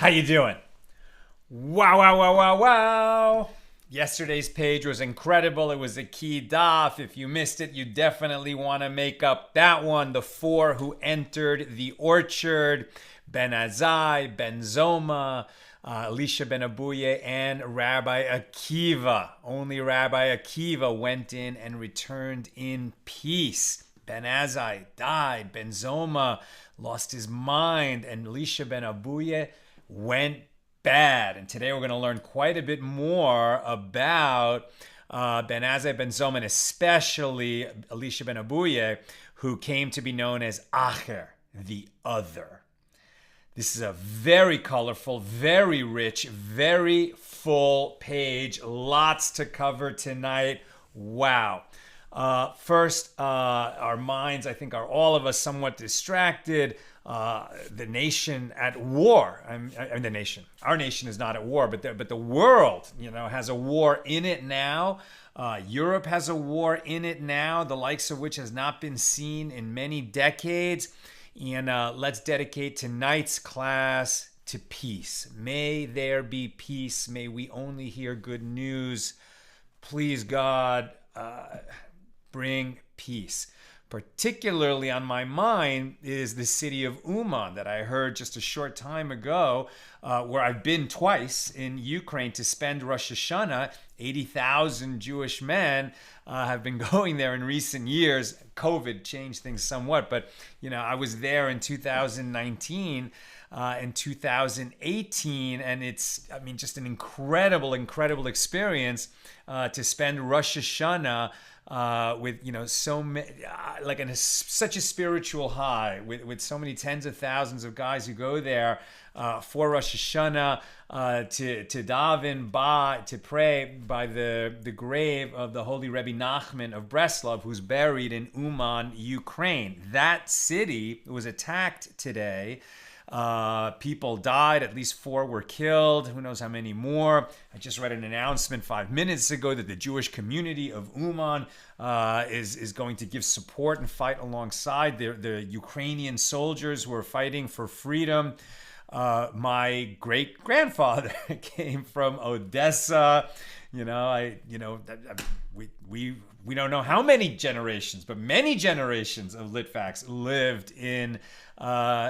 How you doing? Wow, wow, wow, wow, wow. Yesterday's page was incredible. It was a key daf. If you missed it, you definitely want to make up that one. The four who entered the orchard: Ben Azai, Ben Zoma, Elisha ben Avuya, and Rabbi Akiva. Only Rabbi Akiva went in and returned in peace. Ben Azai died. Ben Zoma lost his mind. And Elisha ben Avuya went bad. And today we're going to learn quite a bit more about Ben Azai, Ben Zoma, and especially Elisha ben Avuya, who came to be known as Akhir, the other. This is a very colorful, very rich, very full page. Lots to cover tonight. Wow. First, our minds, I think, are all of us somewhat distracted. The nation at war. I mean, the nation. Our nation is not at war, but the world, has a war in it now. Europe has a war in it now, the likes of which has not been seen in many decades. And let's dedicate tonight's class to peace. May there be peace. May we only hear good news. Please, God, bring peace. Particularly on my mind is the city of Uman that I heard just a short time ago, where I've been twice in Ukraine to spend Rosh Hashanah. 80,000 Jewish men have been going there in recent years. COVID changed things somewhat, but I was there in 2019 and 2018, and it's, just an incredible experience to spend Rosh Hashanah with so many, such a spiritual high with so many tens of thousands of guys who go there for Rosh Hashanah to daven, to pray by the grave of the holy Rebbe Nachman of Breslov, who's buried in Uman, Ukraine. That city was attacked today. People died, at least 4 were killed, who knows how many more. I just read an announcement 5 minutes ago that the Jewish community of Uman is going to give support and fight alongside the Ukrainian soldiers who are fighting for freedom. My great-grandfather came from Odessa. We don't know how many generations, but many generations of Litvaks lived in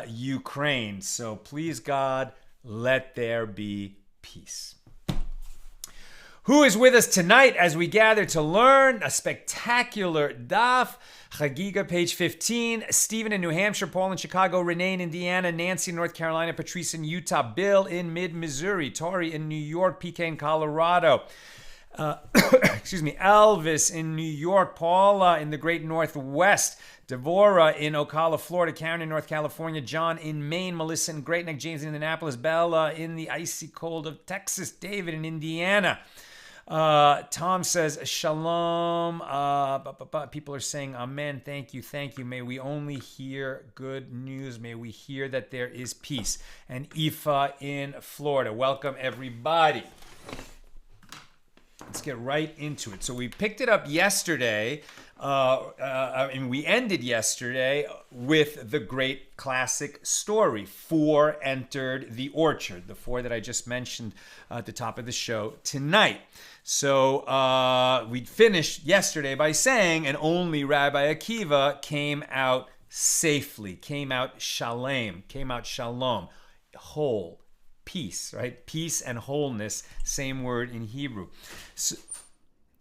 Ukraine. So please, God, let there be peace. Who is with us tonight as we gather to learn a spectacular daf? Chagigah, page 15. Stephen in New Hampshire, Paul in Chicago, Renee in Indiana, Nancy in North Carolina, Patrice in Utah, Bill in mid-Missouri, Tori in New York, PK in Colorado. Elvis in New York, Paula in the Great Northwest, Devorah in Ocala, Florida, Karen in North California, John in Maine, Melissa in Great Neck, James in Indianapolis, Bella in the icy cold of Texas, David in Indiana. Tom says, Shalom. People are saying, Amen. Thank you. May we only hear good news. May we hear that there is peace. And Ifa in Florida. Welcome, everybody. Let's get right into it. So we picked it up yesterday, and we ended yesterday with the great classic story. 4 entered the orchard, the 4 that I just mentioned at the top of the show tonight. So we finished yesterday by saying, and only Rabbi Akiva came out safely, came out shalom, whole. Peace, right? Peace and wholeness, same word in Hebrew. So,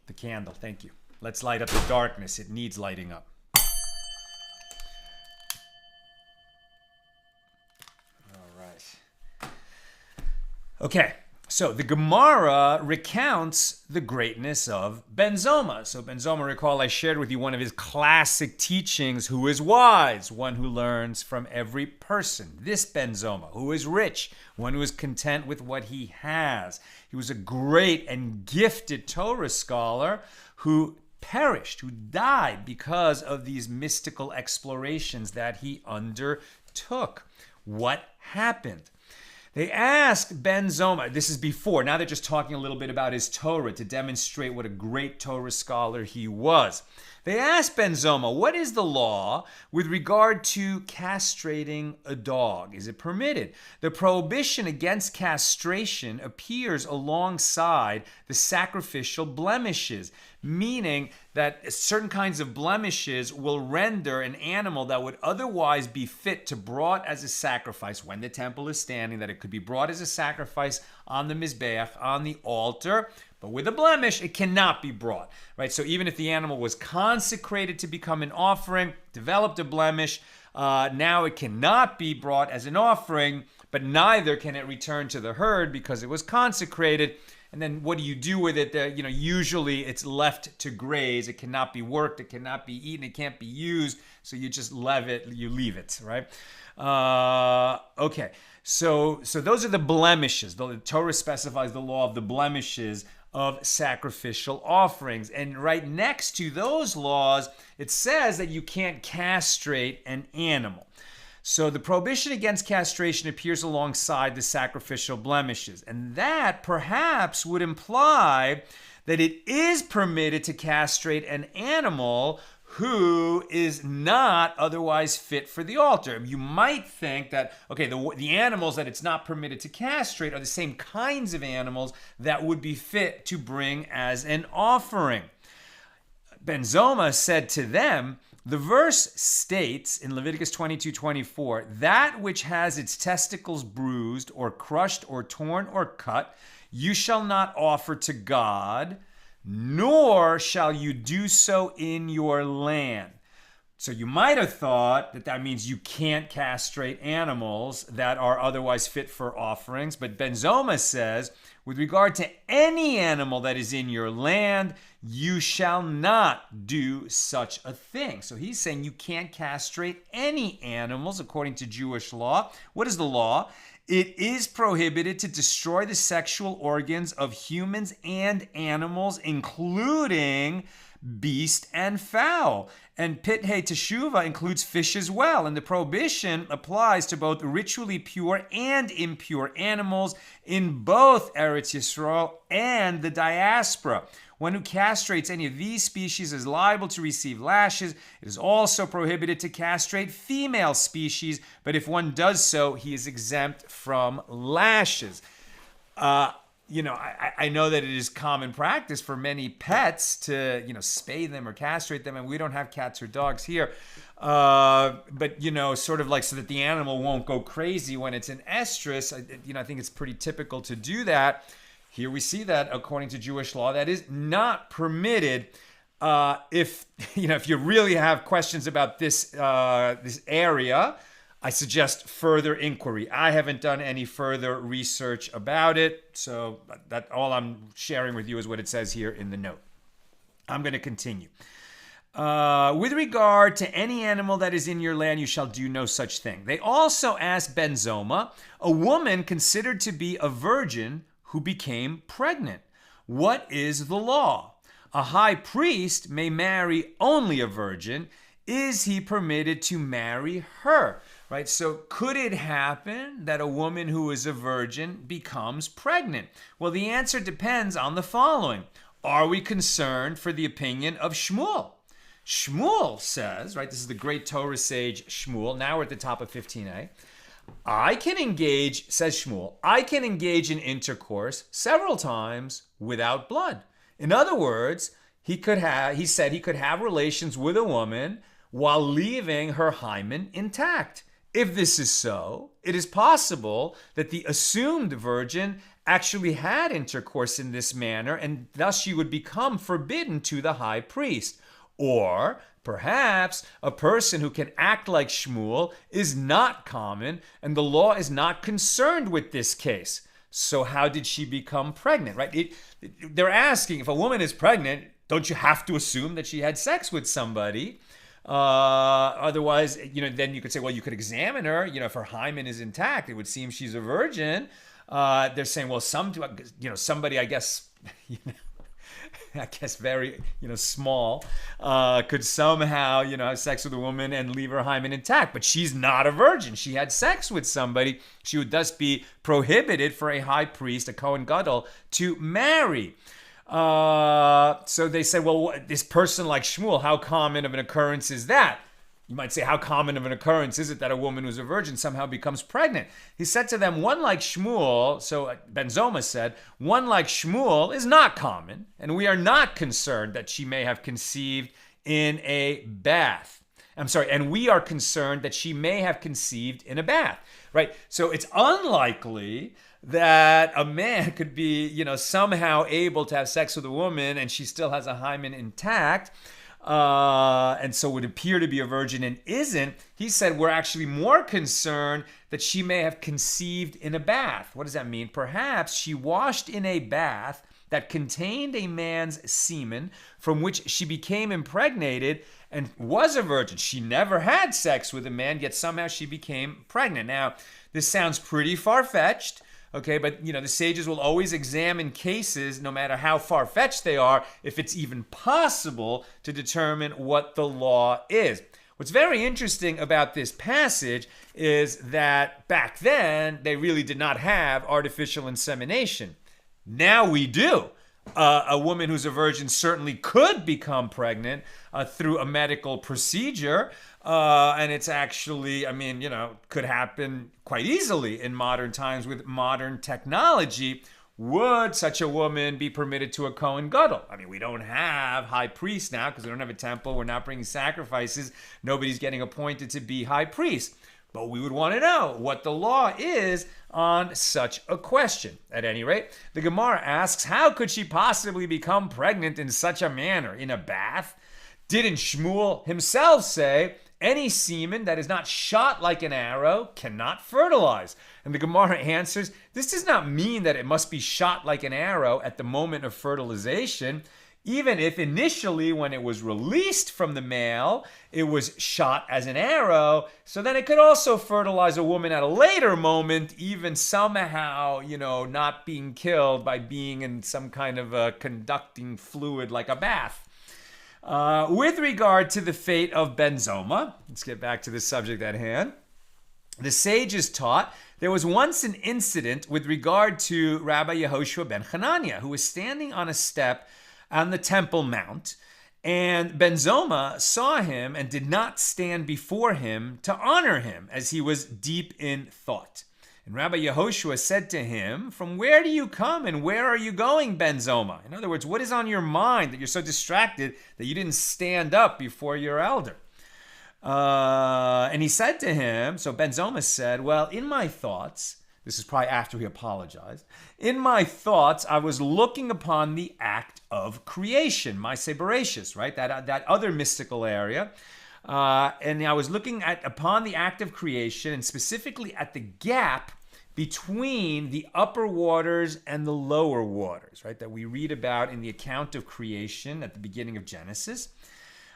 the candle, thank you. Let's light up the darkness. It needs lighting up. All right. Okay, so the Gemara recounts the greatness of Benzoma. So Benzoma, recall I shared with you one of his classic teachings: who is wise? One who learns from every person. This Benzoma, who is rich, one who is content with what he has. He was a great and gifted Torah scholar who perished, who died because of these mystical explorations that he undertook. What happened? They asked Ben Zoma, this is before, now they're just talking a little bit about his Torah to demonstrate what a great Torah scholar he was. They asked Ben Zoma, what is the law with regard to castrating a dog? Is it permitted? The prohibition against castration appears alongside the sacrificial blemishes, meaning that certain kinds of blemishes will render an animal that would otherwise be fit to brought as a sacrifice when the temple is standing, that it could be brought as a sacrifice on the Mizbeach, on the altar, but with a blemish, it cannot be brought, right? So even if the animal was consecrated to become an offering, developed a blemish, now it cannot be brought as an offering, but neither can it return to the herd because it was consecrated. And then what do you do with it? Usually it's left to graze. It cannot be worked. It cannot be eaten. It can't be used. So you just leave it, right? Okay. So those are the blemishes. The Torah specifies the law of the blemishes of sacrificial offerings. And right next to those laws, it says that you can't castrate an animal. So the prohibition against castration appears alongside the sacrificial blemishes. And that perhaps would imply that it is permitted to castrate an animal who is not otherwise fit for the altar. You might think that, okay, the animals that it's not permitted to castrate are the same kinds of animals that would be fit to bring as an offering. Benzoma said to them, the verse states in Leviticus 22:24, that which has its testicles bruised or crushed or torn or cut, you shall not offer to God, nor shall you do so in your land. So you might have thought that means you can't castrate animals that are otherwise fit for offerings. But Benzoma says, with regard to any animal that is in your land, you shall not do such a thing. So he's saying you can't castrate any animals according to Jewish law. What is the law? It is prohibited to destroy the sexual organs of humans and animals, including beast and fowl. And Pithe Teshuvah includes fish as well. And the prohibition applies to both ritually pure and impure animals in both Eretz Yisrael and the diaspora. One who castrates any of these species is liable to receive lashes. It is also prohibited to castrate female species, but if one does so, he is exempt from lashes. I know that it is common practice for many pets to, spay them or castrate them, and we don't have cats or dogs here. But, sort of like so that the animal won't go crazy when it's in estrus. I think it's pretty typical to do that. Here we see that according to Jewish law, that is not permitted. If you really have questions about this area, I suggest further inquiry. I haven't done any further research about it, so that all I'm sharing with you is what it says here in the note. I'm going to continue. With regard to any animal that is in your land, you shall do no such thing. They also asked Benzoma, a woman considered to be a virgin who became pregnant. What is the law? A high priest may marry only a virgin. Is he permitted to marry her? Right? So could it happen that a woman who is a virgin becomes pregnant? Well, the answer depends on the following. Are we concerned for the opinion of Shmuel? Shmuel says, right, this is the great Torah sage Shmuel. Now we're at the top of 15a. Says Shmuel, I can engage in intercourse several times without blood. In other words, he said he could have relations with a woman while leaving her hymen intact. If this is so, it is possible that the assumed virgin actually had intercourse in this manner, and thus she would become forbidden to the high priest. Or perhaps a person who can act like Shmuel is not common, and the law is not concerned with this case. So how did she become pregnant, right? They're asking, if a woman is pregnant, don't you have to assume that she had sex with somebody? Otherwise, then you could say, well, you could examine her. If her hymen is intact, it would seem she's a virgin. They're saying, well, somebody, I guess, I guess very, small, could somehow, have sex with a woman and leave her hymen intact. But she's not a virgin. She had sex with somebody. She would thus be prohibited for a high priest, a Kohen Gadol, to marry. So they say, well, this person like Shmuel, how common of an occurrence is that? You might say, how common of an occurrence is it that a woman who's a virgin somehow becomes pregnant? He said to them, one like Shmuel, so Benzoma said, one like Shmuel is not common, and we are not concerned that she may have conceived in a bath. And we are concerned that she may have conceived in a bath, right? So it's unlikely that a man could be, somehow able to have sex with a woman and she still has a hymen intact. And so would appear to be a virgin and isn't. He said we're actually more concerned that she may have conceived in a bath. What does that mean? Perhaps she washed in a bath that contained a man's semen from which she became impregnated and was a virgin. She never had sex with a man, yet somehow she became pregnant. Now, this sounds pretty far-fetched. Okay, but the sages will always examine cases, no matter how far-fetched they are, if it's even possible to determine what the law is. What's very interesting about this passage is that back then, they really did not have artificial insemination. Now we do. A woman who's a virgin certainly could become pregnant through a medical procedure. And it's actually, could happen quite easily in modern times with modern technology. Would such a woman be permitted to a Kohen Gadol? We don't have high priests now because we don't have a temple. We're not bringing sacrifices. Nobody's getting appointed to be high priest. But we would want to know what the law is on such a question. At any rate, the Gemara asks, how could she possibly become pregnant in such a manner? In a bath? Didn't Shmuel himself say, any semen that is not shot like an arrow cannot fertilize? And the Gemara answers, this does not mean that it must be shot like an arrow at the moment of fertilization, even if initially when it was released from the male, it was shot as an arrow, so then it could also fertilize a woman at a later moment, even somehow, not being killed by being in some kind of a conducting fluid like a bath. With regard to the fate of Benzoma, let's get back to the subject at hand. The sages taught there was once an incident with regard to Rabbi Yehoshua ben Hananiah, who was standing on a step on the Temple Mount, and Benzoma saw him and did not stand before him to honor him, as he was deep in thought. And Rabbi Yehoshua said to him, from where do you come and where are you going, Benzoma? In other words, what is on your mind that you're so distracted that you didn't stand up before your elder? And he said to him, so Benzoma said, well, in my thoughts, this is probably after he apologized, in my thoughts, I was looking upon the act of creation, bereshis, right? That other mystical area. And I was looking upon the act of creation and specifically at the gap between the upper waters and the lower waters, right? That we read about in the account of creation at the beginning of Genesis.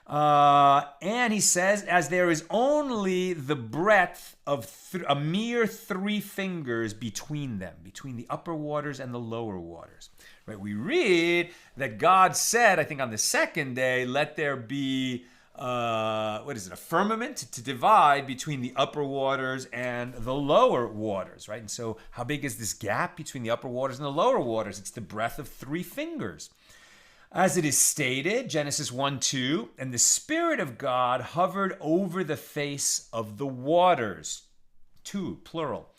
And he says, as there is only the breadth of a mere 3 fingers between them, between the upper waters and the lower waters. Right? We read that God said, I think on the second day, let there be a firmament to divide between the upper waters and the lower waters, right? And so how big is this gap between the upper waters and the lower waters? It's the breadth of 3 fingers. As it is stated, Genesis 1:2, and the Spirit of God hovered over the face of the waters. 2, plural.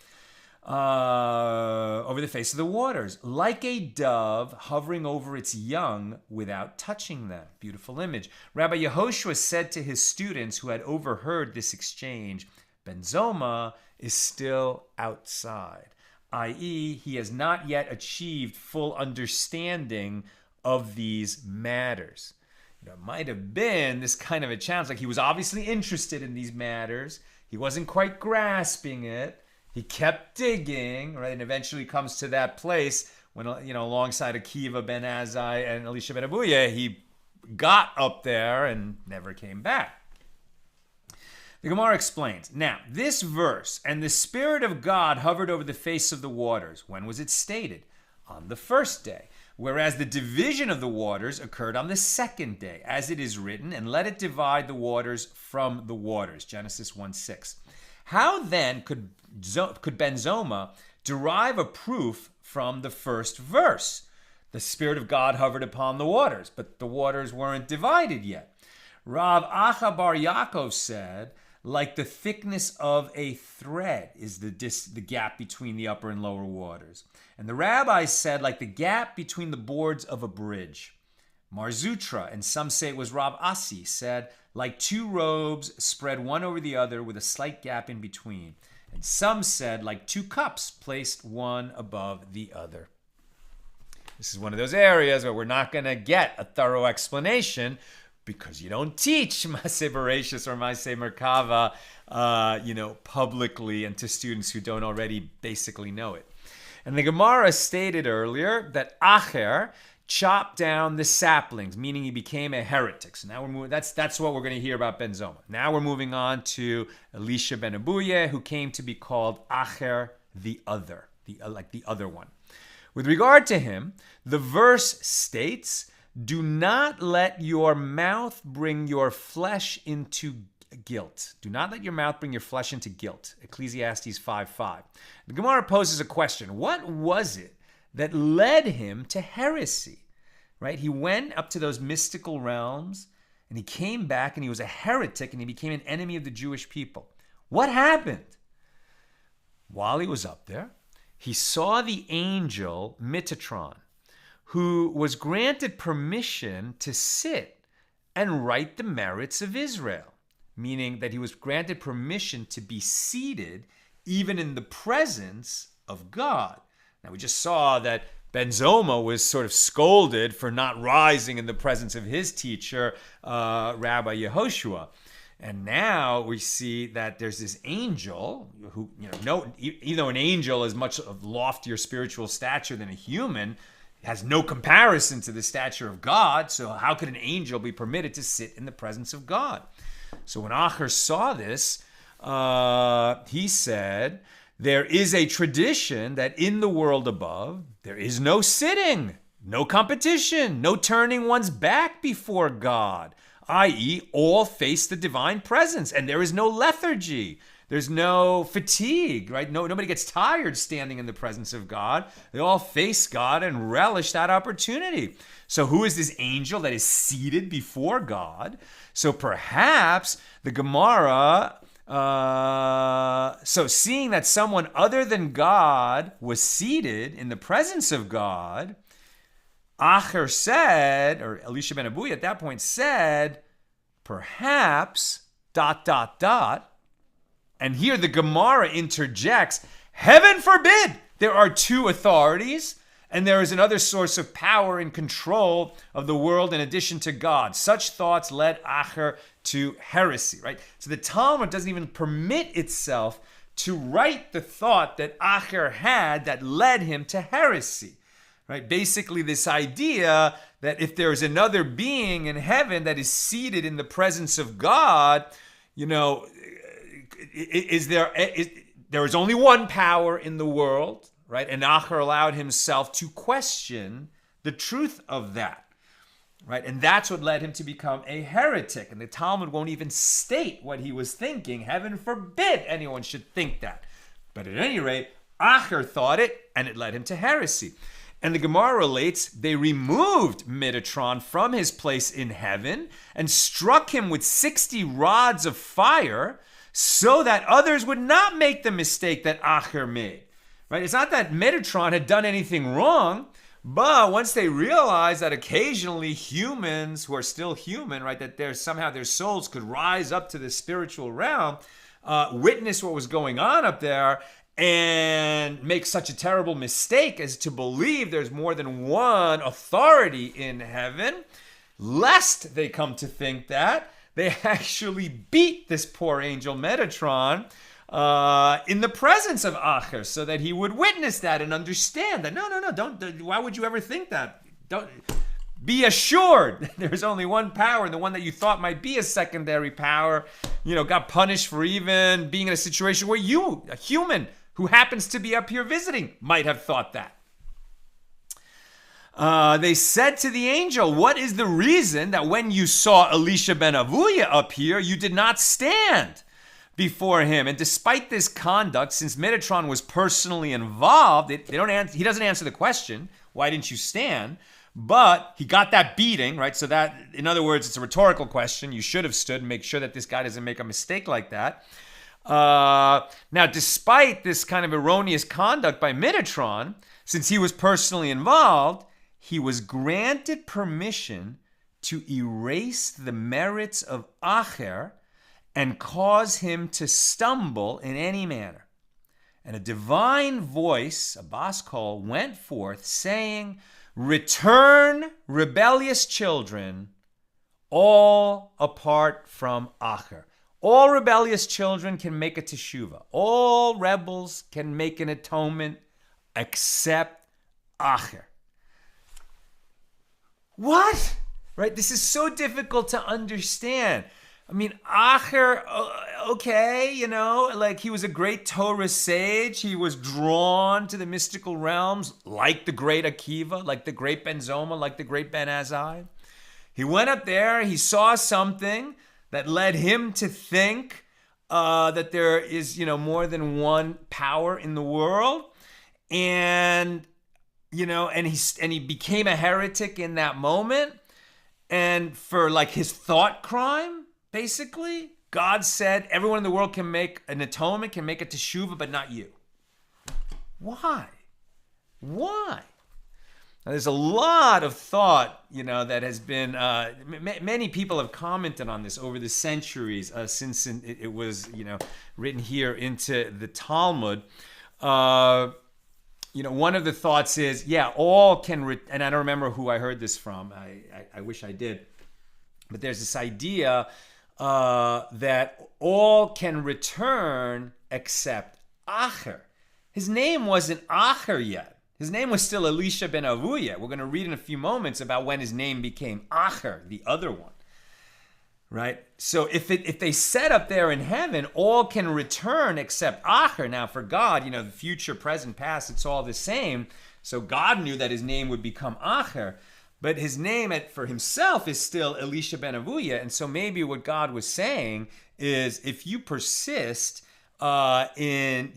Over the face of the waters, like a dove hovering over its young without touching them. Beautiful image. Rabbi Yehoshua said to his students who had overheard this exchange, Benzoma is still outside, i.e., he has not yet achieved full understanding of these matters. It might have been this kind of a challenge, like he was obviously interested in these matters. He wasn't quite grasping it. He kept digging, right, and eventually comes to that place when, alongside Akiva ben Azai and Elisha ben Avuya, he got up there and never came back. The Gemara explains, now, this verse, and the Spirit of God hovered over the face of the waters. When was it stated? On the first day. whereas the division of the waters occurred on the second day, as it is written, and let it divide the waters from the waters, Genesis 1:6. How then could Benzoma derive a proof from the first verse? The Spirit of God hovered upon the waters, but the waters weren't divided yet. Rav Acha bar Yaakov said, like the thickness of a thread is the gap between the upper and lower waters. And the rabbis said, like the gap between the boards of a bridge. Marzutra, and some say it was Rav Asi, said, like two robes spread one over the other with a slight gap in between. And some said, like two cups placed one above the other. This is one of those areas where we're not going to get a thorough explanation because you don't teach Maseh Bereshis or Maseh Merkava, publicly and to students who don't already basically know it. And the Gemara stated earlier that Akhir chopped down the saplings, meaning he became a heretic. So now we're moving. That's what we're going to hear about Benzoma. Now we're moving on to Elisha ben Avuya, who came to be called Akhir, the other, like the other one. With regard to him, the verse states, "Do not let your mouth bring your flesh into guilt." Do not let your mouth bring your flesh into guilt. Ecclesiastes 5:5. The Gemara poses a question. What was it that led him to heresy? Right? He went up to those mystical realms and he came back and he was a heretic and he became an enemy of the Jewish people. What happened? While he was up there, he saw the angel Metatron, who was granted permission to sit and write the merits of Israel, meaning that he was granted permission to be seated even in the presence of God. Now, we just saw that Benzoma was sort of scolded for not rising in the presence of his teacher, Rabbi Yehoshua. And now we see that there's this angel who, even though an angel is much of loftier spiritual stature than a human, has no comparison to the stature of God. So how could an angel be permitted to sit in the presence of God? So when Akhir saw this, he said, there is a tradition that in the world above, there is no sitting, no competition, no turning one's back before God, i.e., all face the divine presence, and there is no lethargy. There's no fatigue, right? Nobody gets tired standing in the presence of God. They all face God and relish that opportunity. So who is this angel that is seated before God? So perhaps the Gemara, so seeing that someone other than God was seated in the presence of God, Akhir said, or Elisha ben Avuya at that point said, perhaps, ... And here the Gemara interjects, heaven forbid there are two authorities and there is another source of power and control of the world in addition to God. Such thoughts led Akhir to heresy, right? So the Talmud doesn't even permit itself to write the thought that Akhir had that led him to heresy, right? Basically this idea that if there is another being in heaven that is seated in the presence of God, there is only one power in the world, right? And Akhir allowed himself to question the truth of that, right? And that's what led him to become a heretic. And the Talmud won't even state what he was thinking. Heaven forbid anyone should think that. But at any rate, Akhir thought it, and it led him to heresy. And the Gemara relates, they removed Metatron from his place in heaven and struck him with 60 rods of fire so that others would not make the mistake that Akhir made. Right? It's not that Metatron had done anything wrong, but once they realized that occasionally humans who are still human, right, that somehow their souls could rise up to the spiritual realm, witness what was going on up there, and make such a terrible mistake as to believe there's more than one authority in heaven, lest they come to think that, they actually beat this poor angel Metatron in the presence of Akhir so that he would witness that and understand that, no, don't, why would you ever think that? Don't. Be assured there's only one power, and the one that you thought might be a secondary power, got punished for even being in a situation where you, a human who happens to be up here visiting, might have thought that. They said to the angel, what is the reason that when you saw Elisha ben Avuya up here, you did not stand before him? And despite this conduct, since Metatron was personally involved, he doesn't answer the question, why didn't you stand? But he got that beating, right? So that, in other words, it's a rhetorical question. You should have stood and make sure that this guy doesn't make a mistake like that. Now, despite this kind of erroneous conduct by Metatron, since he was personally involved, he was granted permission to erase the merits of Akhir and cause him to stumble in any manner. And a divine voice, a bas kol, went forth saying, return, rebellious children, all apart from Akhir. All rebellious children can make a teshuvah. All rebels can make an atonement except Akhir. What? Right? This is so difficult to understand. I mean, Akhir, okay, like he was a great Torah sage. He was drawn to the mystical realms like the great Akiva, like the great Benzoma, like the great Ben Azai. He went up there, he saw something that led him to think that there is, more than one power in the world. And he became a heretic in that moment. And for like his thought crime, basically, God said everyone in the world can make an atonement, can make a teshuvah, but not you. Why? Now, there's a lot of thought, that has been, many people have commented on this over the centuries since it was, written here into the Talmud. One of the thoughts is, all can, and I don't remember who I heard this from. I wish I did. But there's this idea that all can return except Akhir. His name wasn't Akhir yet. His name was still Elisha ben Avuya. We're going to read in a few moments about when his name became Akhir, the other one. Right? So if they said up there in heaven, all can return except Akhir. Now for God, the future, present, past, it's all the same. So God knew that his name would become Akhir. But his name for himself is still Elisha ben Avuya. And so maybe what God was saying is, if you persist in,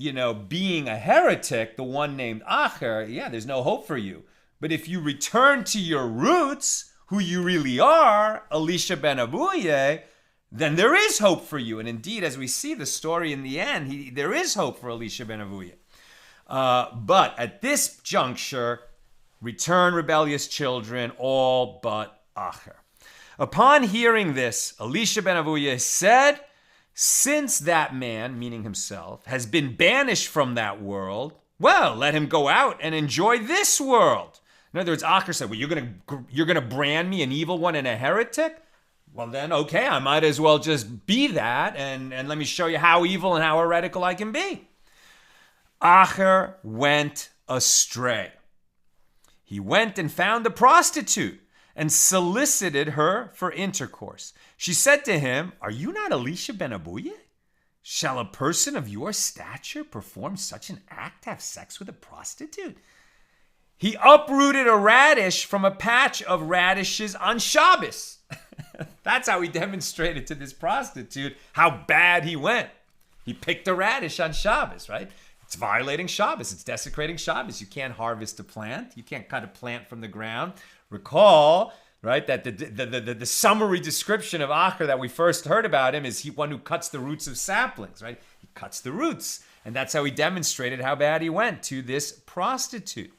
being a heretic, the one named Akhir, there's no hope for you. But if you return to your roots, who you really are, Elisha ben Avuya, then there is hope for you. And indeed, as we see the story in the end, there is hope for Elisha ben Avuya. But at this juncture, return, rebellious children, all but Akhir. Upon hearing this, Elisha ben Avuya said, since that man, meaning himself, has been banished from that world, well, let him go out and enjoy this world. In other words, Akhir said, well, you're gonna brand me an evil one and a heretic? Well then, okay, I might as well just be that, and let me show you how evil and how heretical I can be. Akhir went astray. He went and found a prostitute and solicited her for intercourse. She said to him, are you not Elisha ben Avuya? Shall a person of your stature perform such an act, have sex with a prostitute? He uprooted a radish from a patch of radishes on Shabbos. That's how he demonstrated to this prostitute how bad he went. He picked a radish on Shabbos, right? It's violating Shabbos. It's desecrating Shabbos. You can't harvest a plant. You can't cut a plant from the ground. Recall, right, that the summary description of Akhir that we first heard about him is one who cuts the roots of saplings, right? He cuts the roots. And that's how he demonstrated how bad he went to this prostitute.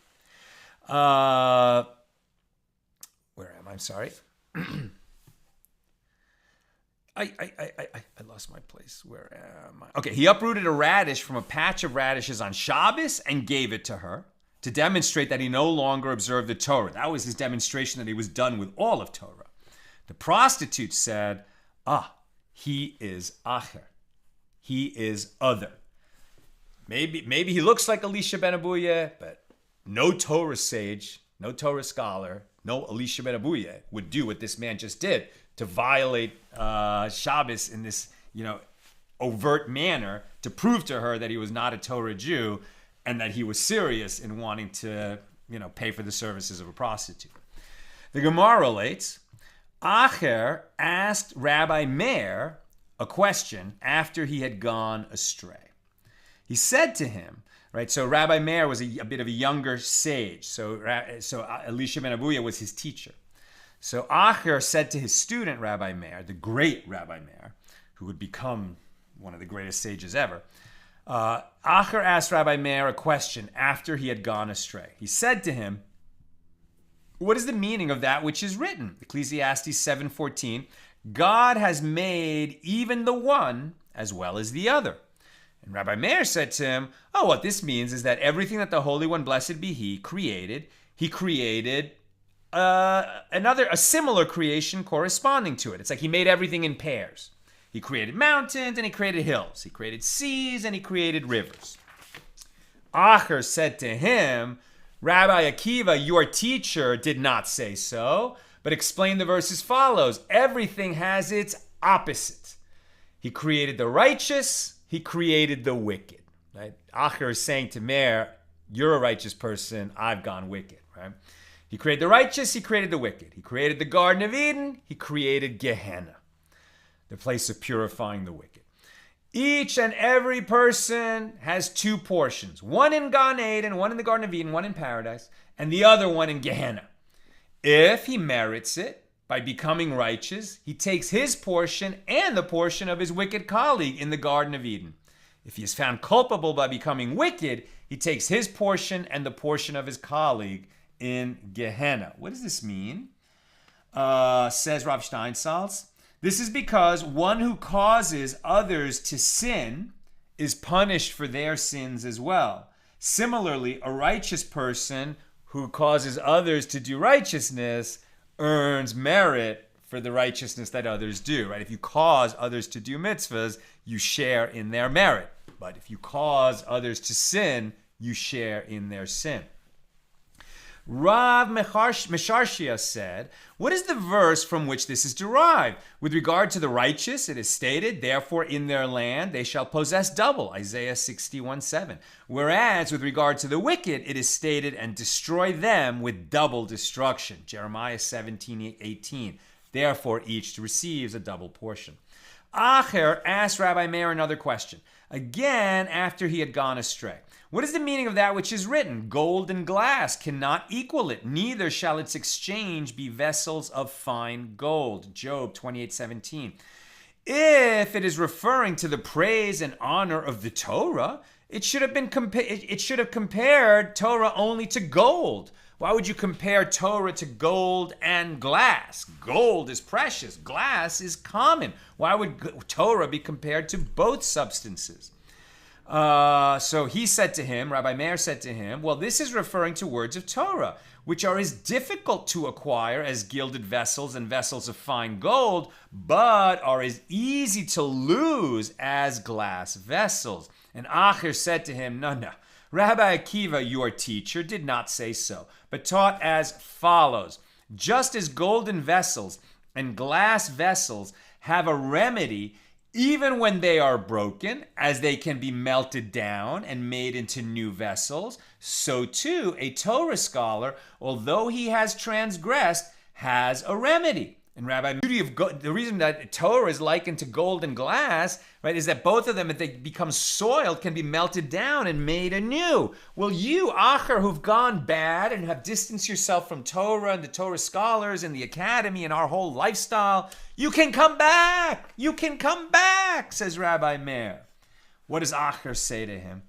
Where am I? I'm sorry. I lost my place. Where am I? Okay, he uprooted a radish from a patch of radishes on Shabbos and gave it to her to demonstrate that he no longer observed the Torah. That was his demonstration that he was done with all of Torah. The prostitute said, he is Akhir. He is other. Maybe he looks like Elisha ben Avuya, but no Torah sage, no Torah scholar, no Elisha ben Avuya would do what this man just did to violate Shabbos in this, overt manner to prove to her that he was not a Torah Jew and that he was serious in wanting to, pay for the services of a prostitute. The Gemara relates, Akhir asked Rabbi Meir a question after he had gone astray. He said to him, right? So Rabbi Meir was a bit of a younger sage. So Elisha ben Avuya was his teacher. So Akhir said to his student, Rabbi Meir, the great Rabbi Meir, who would become one of the greatest sages ever, Akhir asked Rabbi Meir a question after he had gone astray. He said to him, what is the meaning of that which is written? Ecclesiastes 7:14, God has made even the one as well as the other. And Rabbi Meir said to him, what this means is that everything that the Holy One, blessed be he created a similar creation corresponding to it. It's like he made everything in pairs. He created mountains and he created hills. He created seas and he created rivers. Akhir said to him, Rabbi Akiva, your teacher, did not say so, but explained the verse as follows. Everything has its opposite. He created the righteous, he created the wicked. Right? Akhir is saying to Meir, you're a righteous person, I've gone wicked. Right? He created the righteous, he created the wicked. He created the Garden of Eden, he created Gehenna, the place of purifying the wicked. Each and every person has two portions, one in Gan Eden, one in the Garden of Eden, one in paradise, and the other one in Gehenna. If he merits it by becoming righteous, he takes his portion and the portion of his wicked colleague in the Garden of Eden. If he is found culpable by becoming wicked, he takes his portion and the portion of his colleague in Gehenna. What does this mean? Says Rav Steinsaltz, this is because one who causes others to sin is punished for their sins as well. Similarly, a righteous person who causes others to do righteousness earns merit for the righteousness that others do, right? If you cause others to do mitzvahs, you share in their merit. But if you cause others to sin, you share in their sin. Rav Mesharshia said, what is the verse from which this is derived? With regard to the righteous, it is stated, therefore in their land they shall possess double, Isaiah 61:7. Whereas with regard to the wicked, it is stated, and destroy them with double destruction, Jeremiah 17:18. Therefore each receives a double portion. Akhir asked Rabbi Meir another question, again after he had gone astray. What is the meaning of that which is written? Gold and glass cannot equal it, neither shall its exchange be vessels of fine gold. Job 28:17. If it is referring to the praise and honor of the Torah, it should have compared Torah only to gold. Why would you compare Torah to gold and glass? Gold is precious, glass is common. Why would Torah be compared to both substances? So he said to him, Rabbi Meir said to him, well, this is referring to words of Torah, which are as difficult to acquire as gilded vessels and vessels of fine gold, but are as easy to lose as glass vessels. And Akhir said to him, no, Rabbi Akiva, your teacher, did not say so, but taught as follows. Just as golden vessels and glass vessels have a remedy even when they are broken, as they can be melted down and made into new vessels, so too a Torah scholar, although he has transgressed, has a remedy. And Rabbi, the reason that Torah is likened to gold and glass, right, is that both of them, if they become soiled, can be melted down and made anew. Well, you, Akhir, who've gone bad and have distanced yourself from Torah and the Torah scholars and the academy and our whole lifestyle, you can come back. You can come back, says Rabbi Meir. What does Akhir say to him?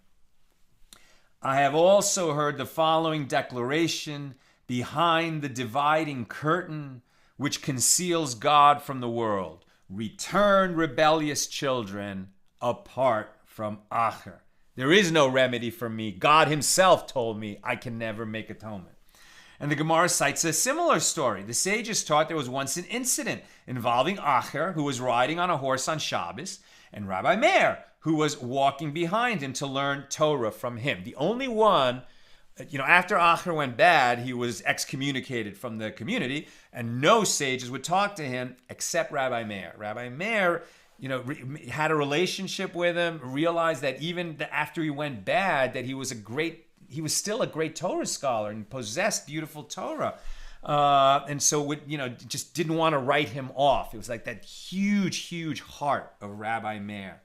I have also heard the following declaration behind the dividing curtain, which conceals God from the world. Return, rebellious children, apart from Akhir. There is no remedy for me. God himself told me I can never make atonement. And the Gemara cites a similar story. The sages taught there was once an incident involving Akhir, who was riding on a horse on Shabbos, and Rabbi Meir, who was walking behind him to learn Torah from him. The only one, after Akhir went bad, he was excommunicated from the community, and no sages would talk to him except Rabbi Meir. Rabbi Meir, had a relationship with him, realized that even after he went bad, that he was a great he was still a great Torah scholar and possessed beautiful Torah. And so would, just didn't want to write him off. It was like that huge heart of Rabbi Meir.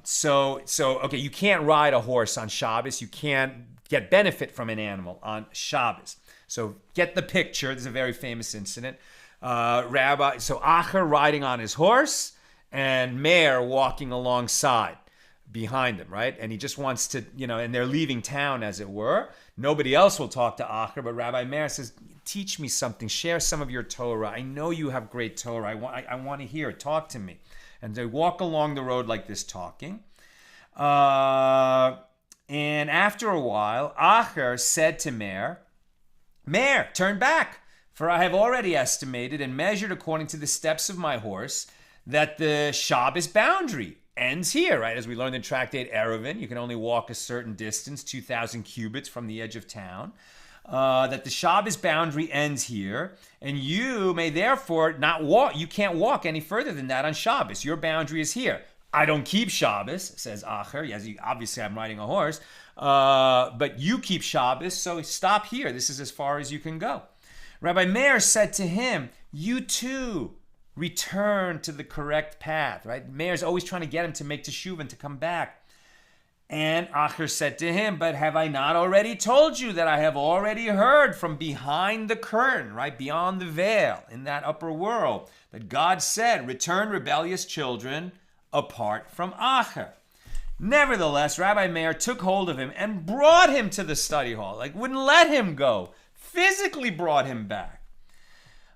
So okay, you can't ride a horse on Shabbos. You can't get benefit from an animal on Shabbos. So get the picture. This is a very famous incident. So Akhir riding on his horse and Meir walking alongside behind him, right? And he just wants to, and they're leaving town, as it were. Nobody else will talk to Akhir, but Rabbi Meir says, teach me something. Share some of your Torah. I know you have great Torah. I want to hear it. Talk to me. And they walk along the road like this talking. And after a while, Akhir said to Meir, Meir, turn back, for I have already estimated and measured according to the steps of my horse that the Shabbos boundary ends here, right? As we learned in Tractate Eruvin, you can only walk a certain distance, 2,000 cubits from the edge of town. That the Shabbos boundary ends here, and you may therefore not walk. You can't walk any further than that on Shabbos. Your boundary is here. I don't keep Shabbos, says Akhir. Yes, obviously I'm riding a horse, but you keep Shabbos, so stop here. This is as far as you can go. Rabbi Meir said to him, you too return to the correct path, right? Meir's always trying to get him to make teshuvah and to come back. And Akhir said to him, but have I not already told you that I have already heard from behind the curtain, right, beyond the veil, in that upper world, that God said, return rebellious children apart from Akhir. Nevertheless, Rabbi Meir took hold of him and brought him to the study hall, wouldn't let him go, physically brought him back,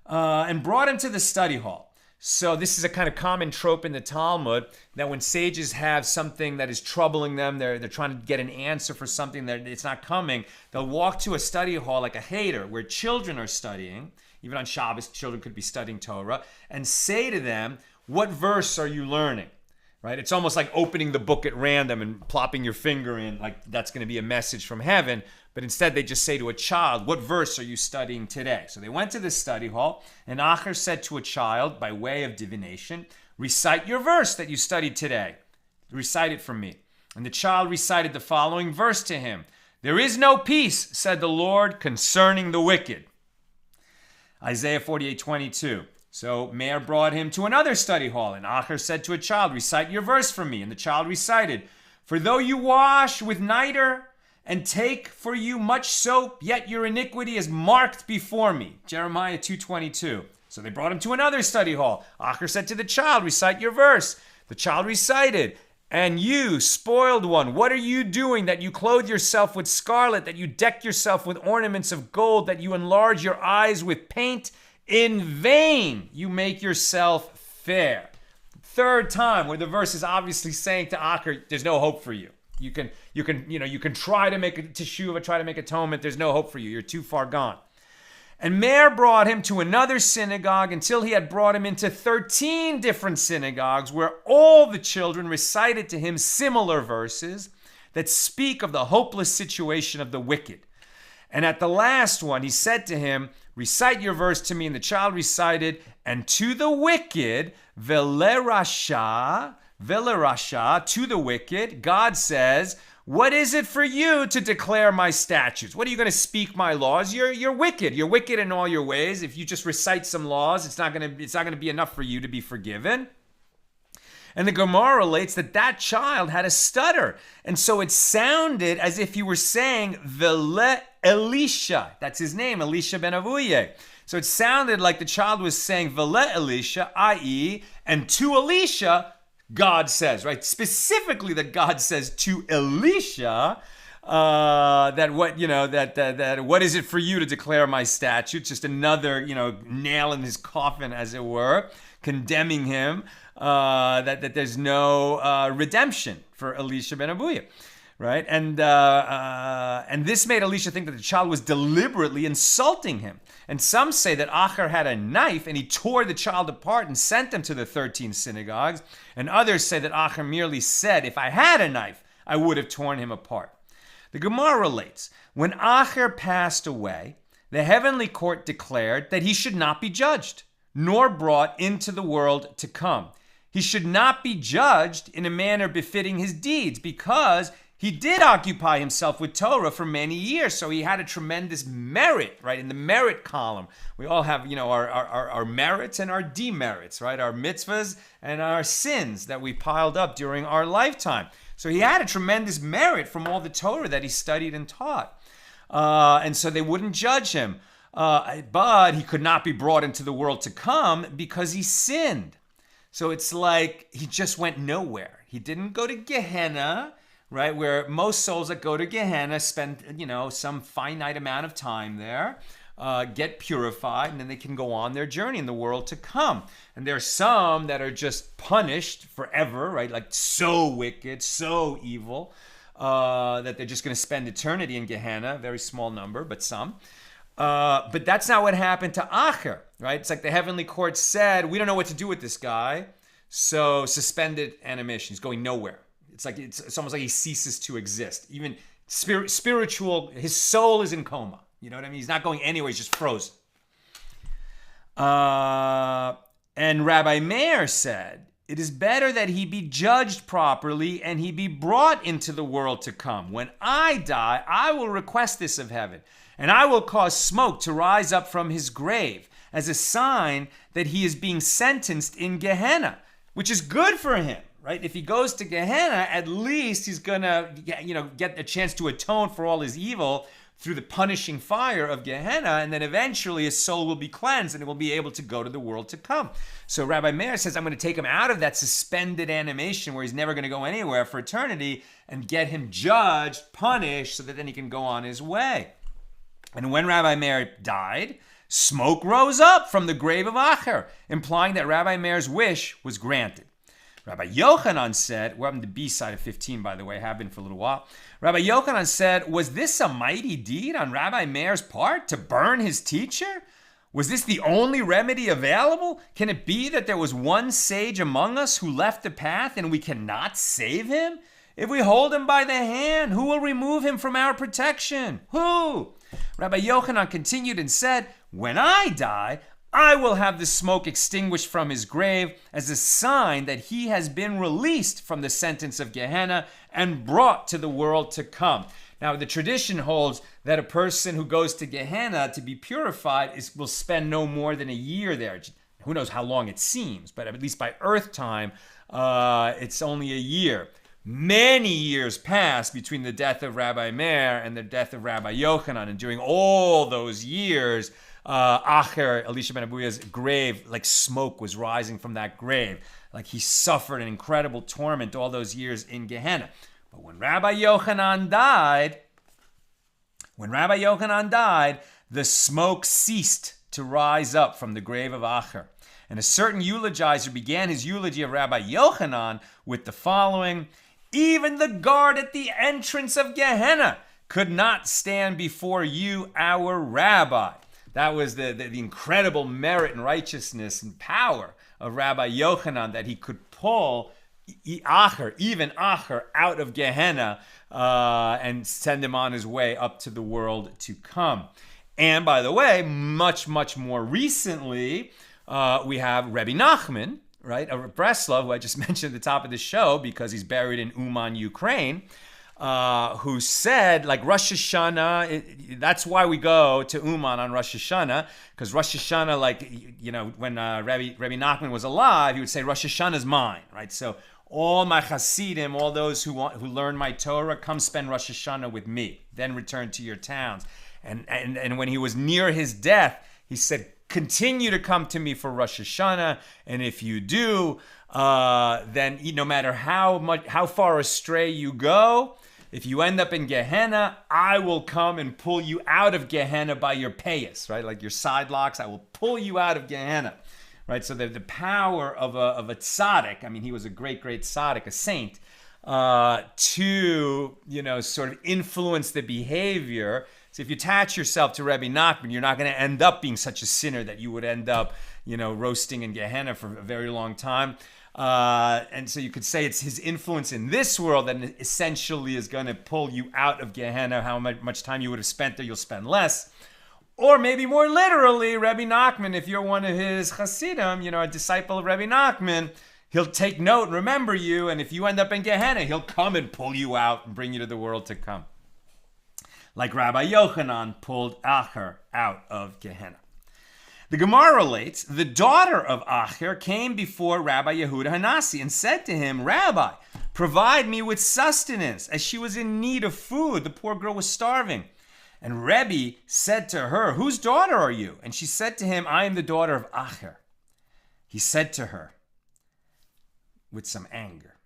and brought him to the study hall. So this is a kind of common trope in the Talmud, that when sages have something that is troubling them, they're trying to get an answer for something that it's not coming, they'll walk to a study hall like a cheder, where children are studying. Even on Shabbos, children could be studying Torah, and say to them, what verse are you learning? Right? It's almost like opening the book at random and plopping your finger in, like that's going to be a message from heaven. But instead, they just say to a child, what verse are you studying today? So they went to the study hall, and Akhir said to a child, by way of divination, recite your verse that you studied today. Recite it for me. And the child recited the following verse to him. There is no peace, said the Lord, concerning the wicked. Isaiah 48:22. So Meir brought him to another study hall, and Akhir said to a child, recite your verse for me. And the child recited, for though you wash with niter and take for you much soap, yet your iniquity is marked before me. Jeremiah 2:22. So they brought him to another study hall. Akhir said to the child, recite your verse. The child recited, and you, spoiled one, what are you doing that you clothe yourself with scarlet, that you deck yourself with ornaments of gold, that you enlarge your eyes with paint? In vain you make yourself fair. Third time where the verse is obviously saying to Akhir, there's no hope for you. You can try to make a teshuvah, try to make atonement. There's no hope for you. You're too far gone. And Meir brought him to another synagogue until he had brought him into 13 different synagogues where all the children recited to him similar verses that speak of the hopeless situation of the wicked. And at the last one, he said to him, recite your verse to me. And the child recited, and to the wicked, velerasha, to the wicked, God says, what is it for you to declare my statutes? What are you going to speak my laws? You're wicked. You're wicked in all your ways. If you just recite some laws, it's not going to be enough for you to be forgiven. And the Gemara relates that child had a stutter. And so it sounded as if he were saying, Vele Elisha. That's his name, Elisha ben Avuya. So it sounded like the child was saying, Vele Elisha, i.e., and to Elisha, God says, right? Specifically that God says to Elisha, what is it for you to declare my statutes? Just another, nail in his coffin, as it were, condemning him, that there's no redemption for Elisha ben Avuya, right? And this made Elisha think that the child was deliberately insulting him. And some say that Akhir had a knife and he tore the child apart and sent them to the 13 synagogues. And others say that Akhir merely said, if I had a knife, I would have torn him apart. The Gemara relates, when Akhir passed away, the heavenly court declared that he should not be judged, nor brought into the world to come. He should not be judged in a manner befitting his deeds, because he did occupy himself with Torah for many years, so he had a tremendous merit, right? In the merit column, we all have, our merits and our demerits, right? Our mitzvahs and our sins that we piled up during our lifetime. So he had a tremendous merit from all the Torah that he studied and taught. And so they wouldn't judge him. But he could not be brought into the world to come because he sinned. So it's like he just went nowhere. He didn't go to Gehenna, right? Where most souls that go to Gehenna spend, some finite amount of time there, get purified, and then they can go on their journey in the world to come. And there are some that are just punished forever, right? Like so wicked, so evil, that they're just going to spend eternity in Gehenna. Very small number, but some. But that's not what happened to Akhir, right? It's like the heavenly court said, we don't know what to do with this guy, so suspended animation. He's going nowhere. It's almost like he ceases to exist. Even spiritual, his soul is in coma. You know what I mean? He's not going anywhere. He's just frozen. And Rabbi Meir said, it is better that he be judged properly and he be brought into the world to come. When I die, I will request this of heaven, and I will cause smoke to rise up from his grave as a sign that he is being sentenced in Gehenna, which is good for him, right? If he goes to Gehenna, at least he's gonna, get a chance to atone for all his evil through the punishing fire of Gehenna, and then eventually his soul will be cleansed and it will be able to go to the world to come. So Rabbi Meir says, I'm going to take him out of that suspended animation where he's never going to go anywhere for eternity and get him judged, punished, so that then he can go on his way. And when Rabbi Meir died, smoke rose up from the grave of Akhir, implying that Rabbi Meir's wish was granted. Rabbi Yochanan said, we're on the B side of 15, by the way, have been for a little while. Rabbi Yochanan said, was this a mighty deed on Rabbi Meir's part to burn his teacher? Was this the only remedy available? Can it be that there was one sage among us who left the path and we cannot save him? If we hold him by the hand, who will remove him from our protection? Who? Rabbi Yochanan continued and said, when I die, I will have the smoke extinguished from his grave as a sign that he has been released from the sentence of Gehenna and brought to the world to come. Now, the tradition holds that a person who goes to Gehenna to be purified will spend no more than a year there. Who knows how long it seems, but at least by earth time, it's only a year. Many years passed between the death of Rabbi Meir and the death of Rabbi Yochanan, and during all those years, Akhir, Elisha ben Avuya's grave, like smoke was rising from that grave. Like he suffered an incredible torment all those years in Gehenna. But when Rabbi Yochanan died, the smoke ceased to rise up from the grave of Akhir. And a certain eulogizer began his eulogy of Rabbi Yochanan with the following: even the guard at the entrance of Gehenna could not stand before you, our rabbi. That was the incredible merit and righteousness and power of Rabbi Yochanan, that he could pull even Akhir, out of Gehenna and send him on his way up to the world to come. And by the way, much, much more recently, we have Rebbe Nachman, right, of Breslov, who I just mentioned at the top of the show because he's buried in Uman, Ukraine, who said, like, Rosh Hashanah, that's why we go to Uman on Rosh Hashanah, because Rosh Hashanah, like, when Rabbi Nachman was alive, he would say, Rosh Hashanah is mine, right? So all my Hasidim, all those who learn my Torah, come spend Rosh Hashanah with me, then return to your towns. And when he was near his death, he said, continue to come to me for Rosh Hashanah, and if you do, then no matter how far astray you go, if you end up in Gehenna, I will come and pull you out of Gehenna by your payas, right? Like your side locks, I will pull you out of Gehenna, right? So the power of a tzaddik, I mean, he was a great, great tzaddik, a saint, to, sort of influence the behavior. So if you attach yourself to Rebbe Nachman, you're not going to end up being such a sinner that you would end up, roasting in Gehenna for a very long time. And so you could say it's his influence in this world that essentially is going to pull you out of Gehenna. How much time you would have spent there, you'll spend less. Or maybe more literally, Rebbe Nachman, if you're one of his Hasidim, a disciple of Rebbe Nachman, he'll take note and remember you, and if you end up in Gehenna, he'll come and pull you out and bring you to the world to come. Like Rabbi Yochanan pulled Akhir out of Gehenna. The Gemara relates, the daughter of Akhir came before Rabbi Yehuda Hanasi and said to him, Rabbi, provide me with sustenance, as she was in need of food. The poor girl was starving. And Rebbe said to her, whose daughter are you? And she said to him, I am the daughter of Akhir. He said to her, with some anger,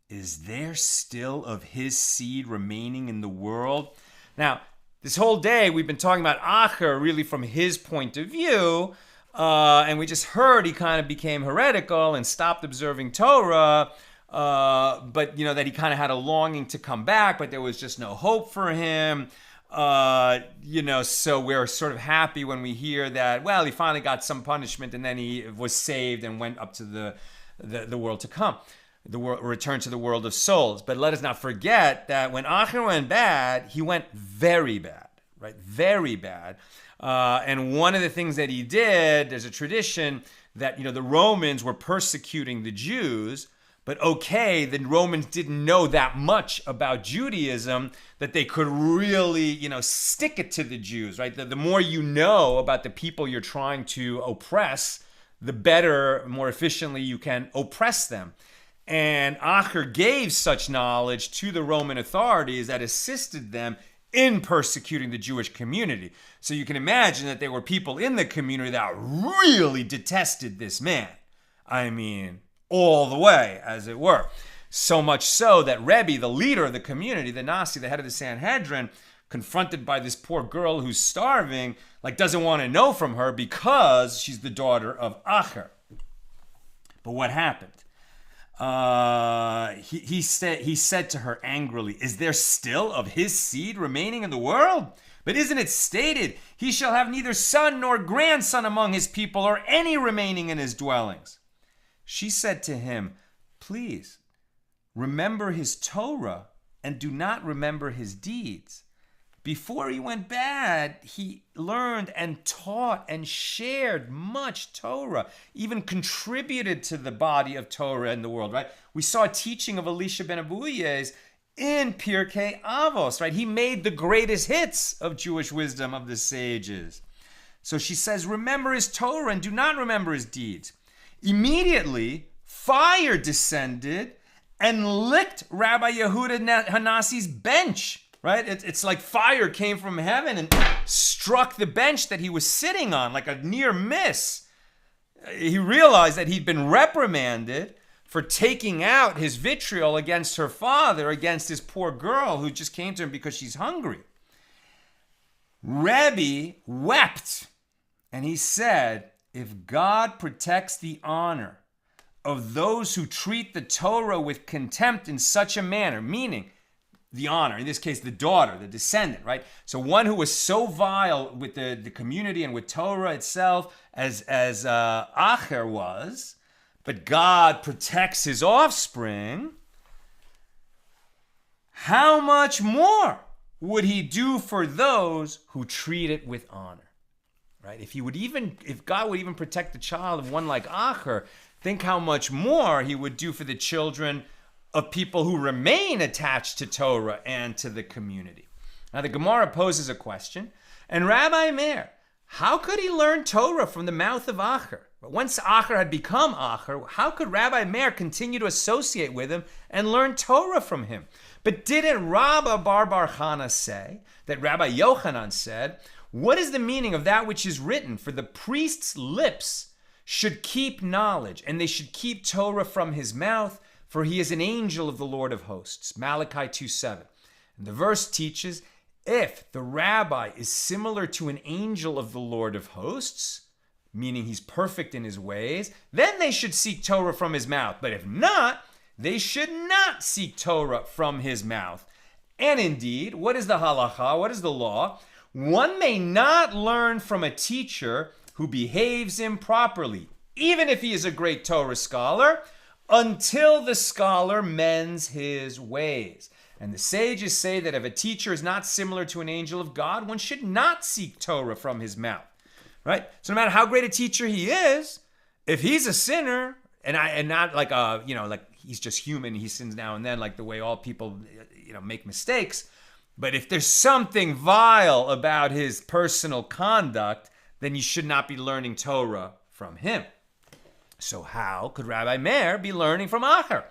is there still of his seed remaining in the world? Now, this whole day we've been talking about Akhir really from his point of view, and we just heard he kind of became heretical and stopped observing Torah, but that he kind of had a longing to come back, but there was just no hope for him. So we're sort of happy when we hear that, well, he finally got some punishment and then he was saved and went up to the world to come, return to the world of souls. But let us not forget that when Akhir went bad, he went very bad, right? Very bad. And one of the things that he did, there's a tradition that, the Romans were persecuting the Jews, but the Romans didn't know that much about Judaism that they could really, stick it to the Jews, right? The more you know about the people you're trying to oppress, the better, more efficiently you can oppress them. And Akhir gave such knowledge to the Roman authorities that assisted them in persecuting the Jewish community. So you can imagine that there were people in the community that really detested this man. I mean, all the way, as it were. So much so that Rebbe, the leader of the community, the Nasi, the head of the Sanhedrin, confronted by this poor girl who's starving, doesn't want to know from her because she's the daughter of Akhir. But what happened? He said to her angrily, is there still of his seed remaining in the world? But isn't it stated, he shall have neither son nor grandson among his people or any remaining in his dwellings? She said to him, please, remember his Torah and do not remember his deeds. Before he went bad, he learned and taught and shared much Torah, even contributed to the body of Torah in the world, right? We saw a teaching of Elisha ben Avuya in Pirkei Avos, right? He made the greatest hits of Jewish wisdom of the sages. So she says, remember his Torah and do not remember his deeds. Immediately, fire descended and licked Rabbi Yehuda Hanasi's bench. Right? It's like fire came from heaven and struck the bench that he was sitting on, like a near miss. He realized that he'd been reprimanded for taking out his vitriol against her father, against this poor girl who just came to him because she's hungry. Rebbe wept, and he said, if God protects the honor of those who treat the Torah with contempt in such a manner, meaning the honor, in this case, the daughter, the descendant, right? So one who was so vile with the community and with Torah itself as Akhir was, but God protects his offspring, how much more would he do for those who treat it with honor, right? If God would even protect the child of one like Akhir, think how much more he would do for the children of people who remain attached to Torah and to the community. Now the Gemara poses a question, and Rabbi Meir, how could he learn Torah from the mouth of Akhir? But once Akhir had become Akhir, how could Rabbi Meir continue to associate with him and learn Torah from him? But didn't Rabbi Bar Chana say that Rabbi Yochanan said, what is the meaning of that which is written? For the priest's lips should keep knowledge, and they should keep Torah from his mouth, for he is an angel of the Lord of hosts. Malachi 2:7. And the verse teaches, if the rabbi is similar to an angel of the Lord of hosts, meaning he's perfect in his ways, then they should seek Torah from his mouth. But if not, they should not seek Torah from his mouth. And indeed, what is the halacha? What is the law? One may not learn from a teacher who behaves improperly, even if he is a great Torah scholar, until the scholar mends his ways. And the sages say that if a teacher is not similar to an angel of God, one should not seek Torah from his mouth, right? So no matter how great a teacher he is, if he's a sinner, and not like like he's just human, he sins now and then, like the way all people make mistakes. But if there's something vile about his personal conduct, then you should not be learning Torah from him. So how could Rabbi Meir be learning from Akhir?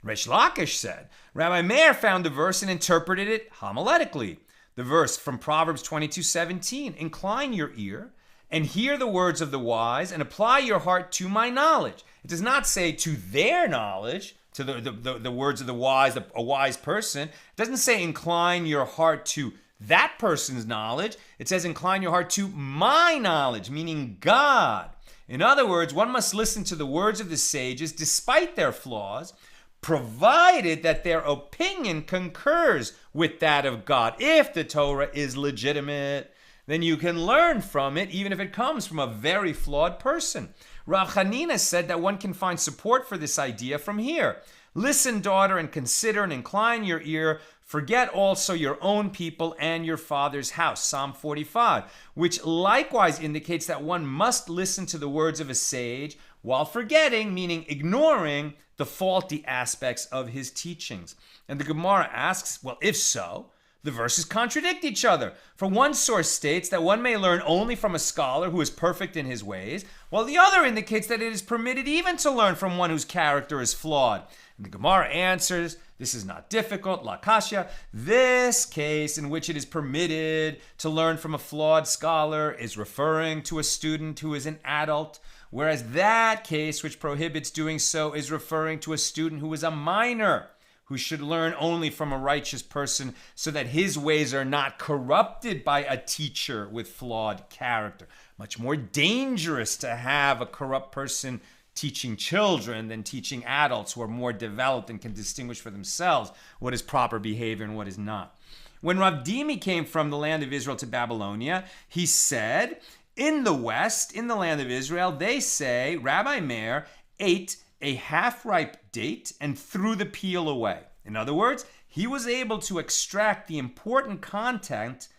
Reish Lakish said, Rabbi Meir found the verse and interpreted it homiletically. The verse from Proverbs 22:17, incline your ear and hear the words of the wise and apply your heart to my knowledge. It does not say to their knowledge, to the words of the wise, a wise person. It doesn't say incline your heart to that person's knowledge. It says incline your heart to my knowledge, meaning God. In other words, one must listen to the words of the sages despite their flaws, provided that their opinion concurs with that of God. If the Torah is legitimate, then you can learn from it, even if it comes from a very flawed person. Rav Chanina said that one can find support for this idea from here. Listen, daughter, and consider and incline your ear. Forget also your own people and your father's house. Psalm 45, which likewise indicates that one must listen to the words of a sage while forgetting, meaning ignoring, the faulty aspects of his teachings. And the Gemara asks, well, if so, the verses contradict each other. For one source states that one may learn only from a scholar who is perfect in his ways, while the other indicates that it is permitted even to learn from one whose character is flawed. And the Gemara answers, this is not difficult, la kasha. This case in which it is permitted to learn from a flawed scholar is referring to a student who is an adult, whereas that case which prohibits doing so is referring to a student who is a minor, who should learn only from a righteous person so that his ways are not corrupted by a teacher with flawed character. Much more dangerous to have a corrupt person teaching children than teaching adults who are more developed and can distinguish for themselves what is proper behavior and what is not. When Rav Dimi came from the land of Israel to Babylonia, he said, in the West, in the land of Israel, they say Rabbi Meir ate a half-ripe date and threw the peel away. In other words, he was able to extract the important content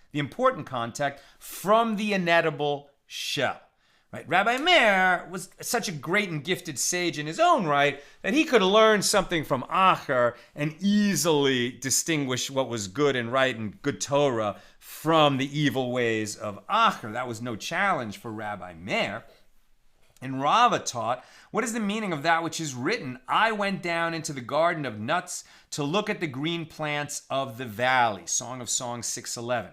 from the inedible shell. Right? Rabbi Meir was such a great and gifted sage in his own right that he could learn something from Akhir and easily distinguish what was good and right and good Torah from the evil ways of Akhir. That was no challenge for Rabbi Meir. And Rava taught, what is the meaning of that which is written? I went down into the garden of nuts to look at the green plants of the valley. Song of Songs 6:11.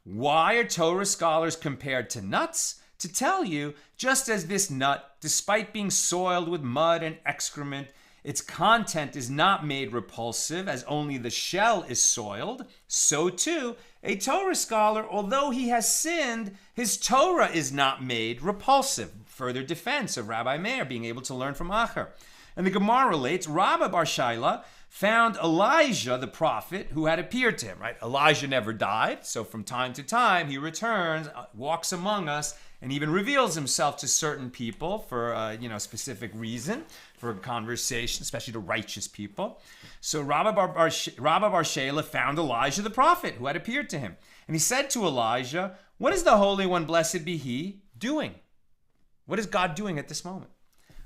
Why are Torah scholars compared to nuts? To tell you, just as this nut, despite being soiled with mud and excrement, its content is not made repulsive as only the shell is soiled, so too, a Torah scholar, although he has sinned, his Torah is not made repulsive. Further defense of Rabbi Meir being able to learn from Akhir. And the Gemara relates, Rabba bar Shaila found Elijah, the prophet, who had appeared to him. Right? Elijah never died, so from time to time he returns, walks among us, and even reveals himself to certain people for a specific reason, for a conversation, especially to righteous people. So Rabba bar Shaila found Elijah the prophet who had appeared to him. And he said to Elijah, what is the Holy One, blessed be he, doing? What is God doing at this moment?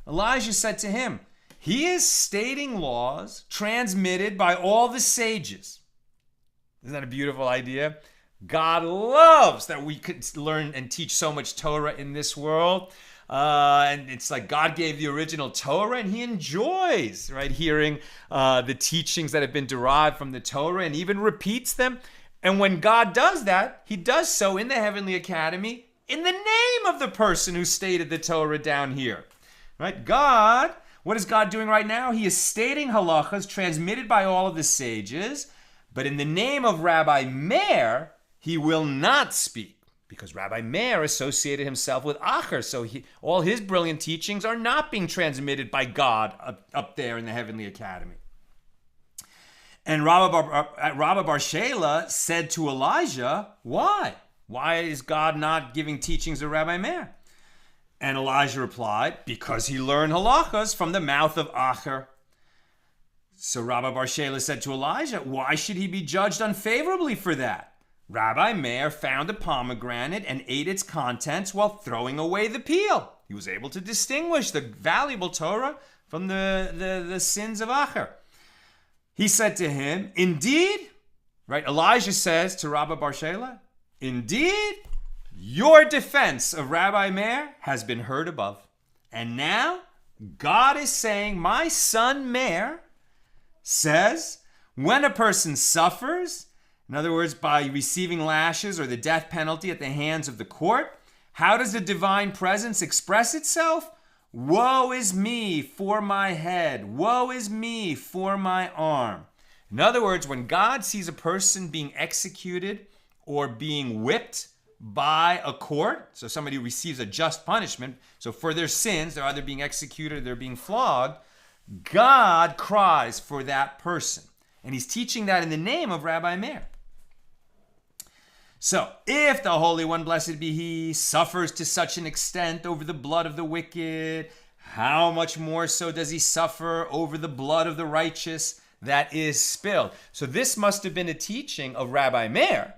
Elijah said to him, he is stating laws transmitted by all the sages. Isn't that a beautiful idea? God loves that we could learn and teach so much Torah in this world. And it's like God gave the original Torah and he enjoys, right, hearing the teachings that have been derived from the Torah and even repeats them. And when God does that, he does so in the Heavenly Academy in the name of the person who stated the Torah down here. Right? God, what is God doing right now? He is stating halachas transmitted by all of the sages, but in the name of Rabbi Meir, he will not speak, because Rabbi Meir associated himself with Akhir, so all his brilliant teachings are not being transmitted by God up there in the Heavenly Academy. And Rabba bar Shaila said to Elijah, why? Why is God not giving teachings of Rabbi Meir? And Elijah replied, because he learned halachas from the mouth of Akhir. So Rabba bar Shaila said to Elijah, why should he be judged unfavorably for that? Rabbi Meir found a pomegranate and ate its contents while throwing away the peel. He was able to distinguish the valuable Torah from the sins of Akhir. He said to him, indeed, right? Elijah says to Rabbi Bar Shela, indeed, your defense of Rabbi Meir has been heard above. And now God is saying, my son Meir says, when a person suffers, in other words, by receiving lashes or the death penalty at the hands of the court, how does the divine presence express itself? Woe is me for my head. Woe is me for my arm. In other words, when God sees a person being executed or being whipped by a court, so somebody receives a just punishment, so for their sins, they're either being executed or they're being flogged, God cries for that person. And he's teaching that in the name of Rabbi Meir. So, if the Holy One, blessed be He, suffers to such an extent over the blood of the wicked, how much more so does He suffer over the blood of the righteous that is spilled? So this must have been a teaching of Rabbi Meir,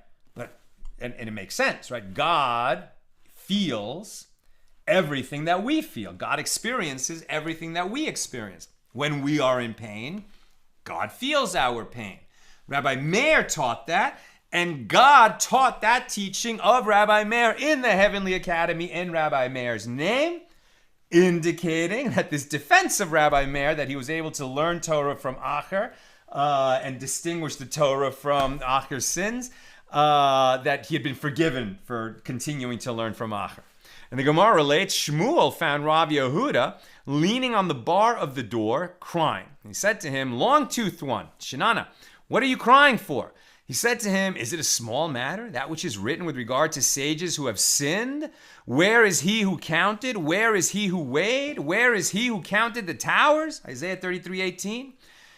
and it makes sense, right? God feels everything that we feel. God experiences everything that we experience. When we are in pain, God feels our pain. Rabbi Meir taught that, and God taught that teaching of Rabbi Meir in the Heavenly Academy in Rabbi Meir's name, indicating that this defense of Rabbi Meir, that he was able to learn Torah from Akhir and distinguish the Torah from Akhir's sins, that he had been forgiven for continuing to learn from Akhir. And the Gemara relates, Shmuel found Rav Yehuda leaning on the bar of the door, crying. He said to him, long-toothed one, Shinana, what are you crying for? He said to him, is it a small matter, that which is written with regard to sages who have sinned? Where is he who counted? Where is he who weighed? Where is he who counted the towers? Isaiah 33:18.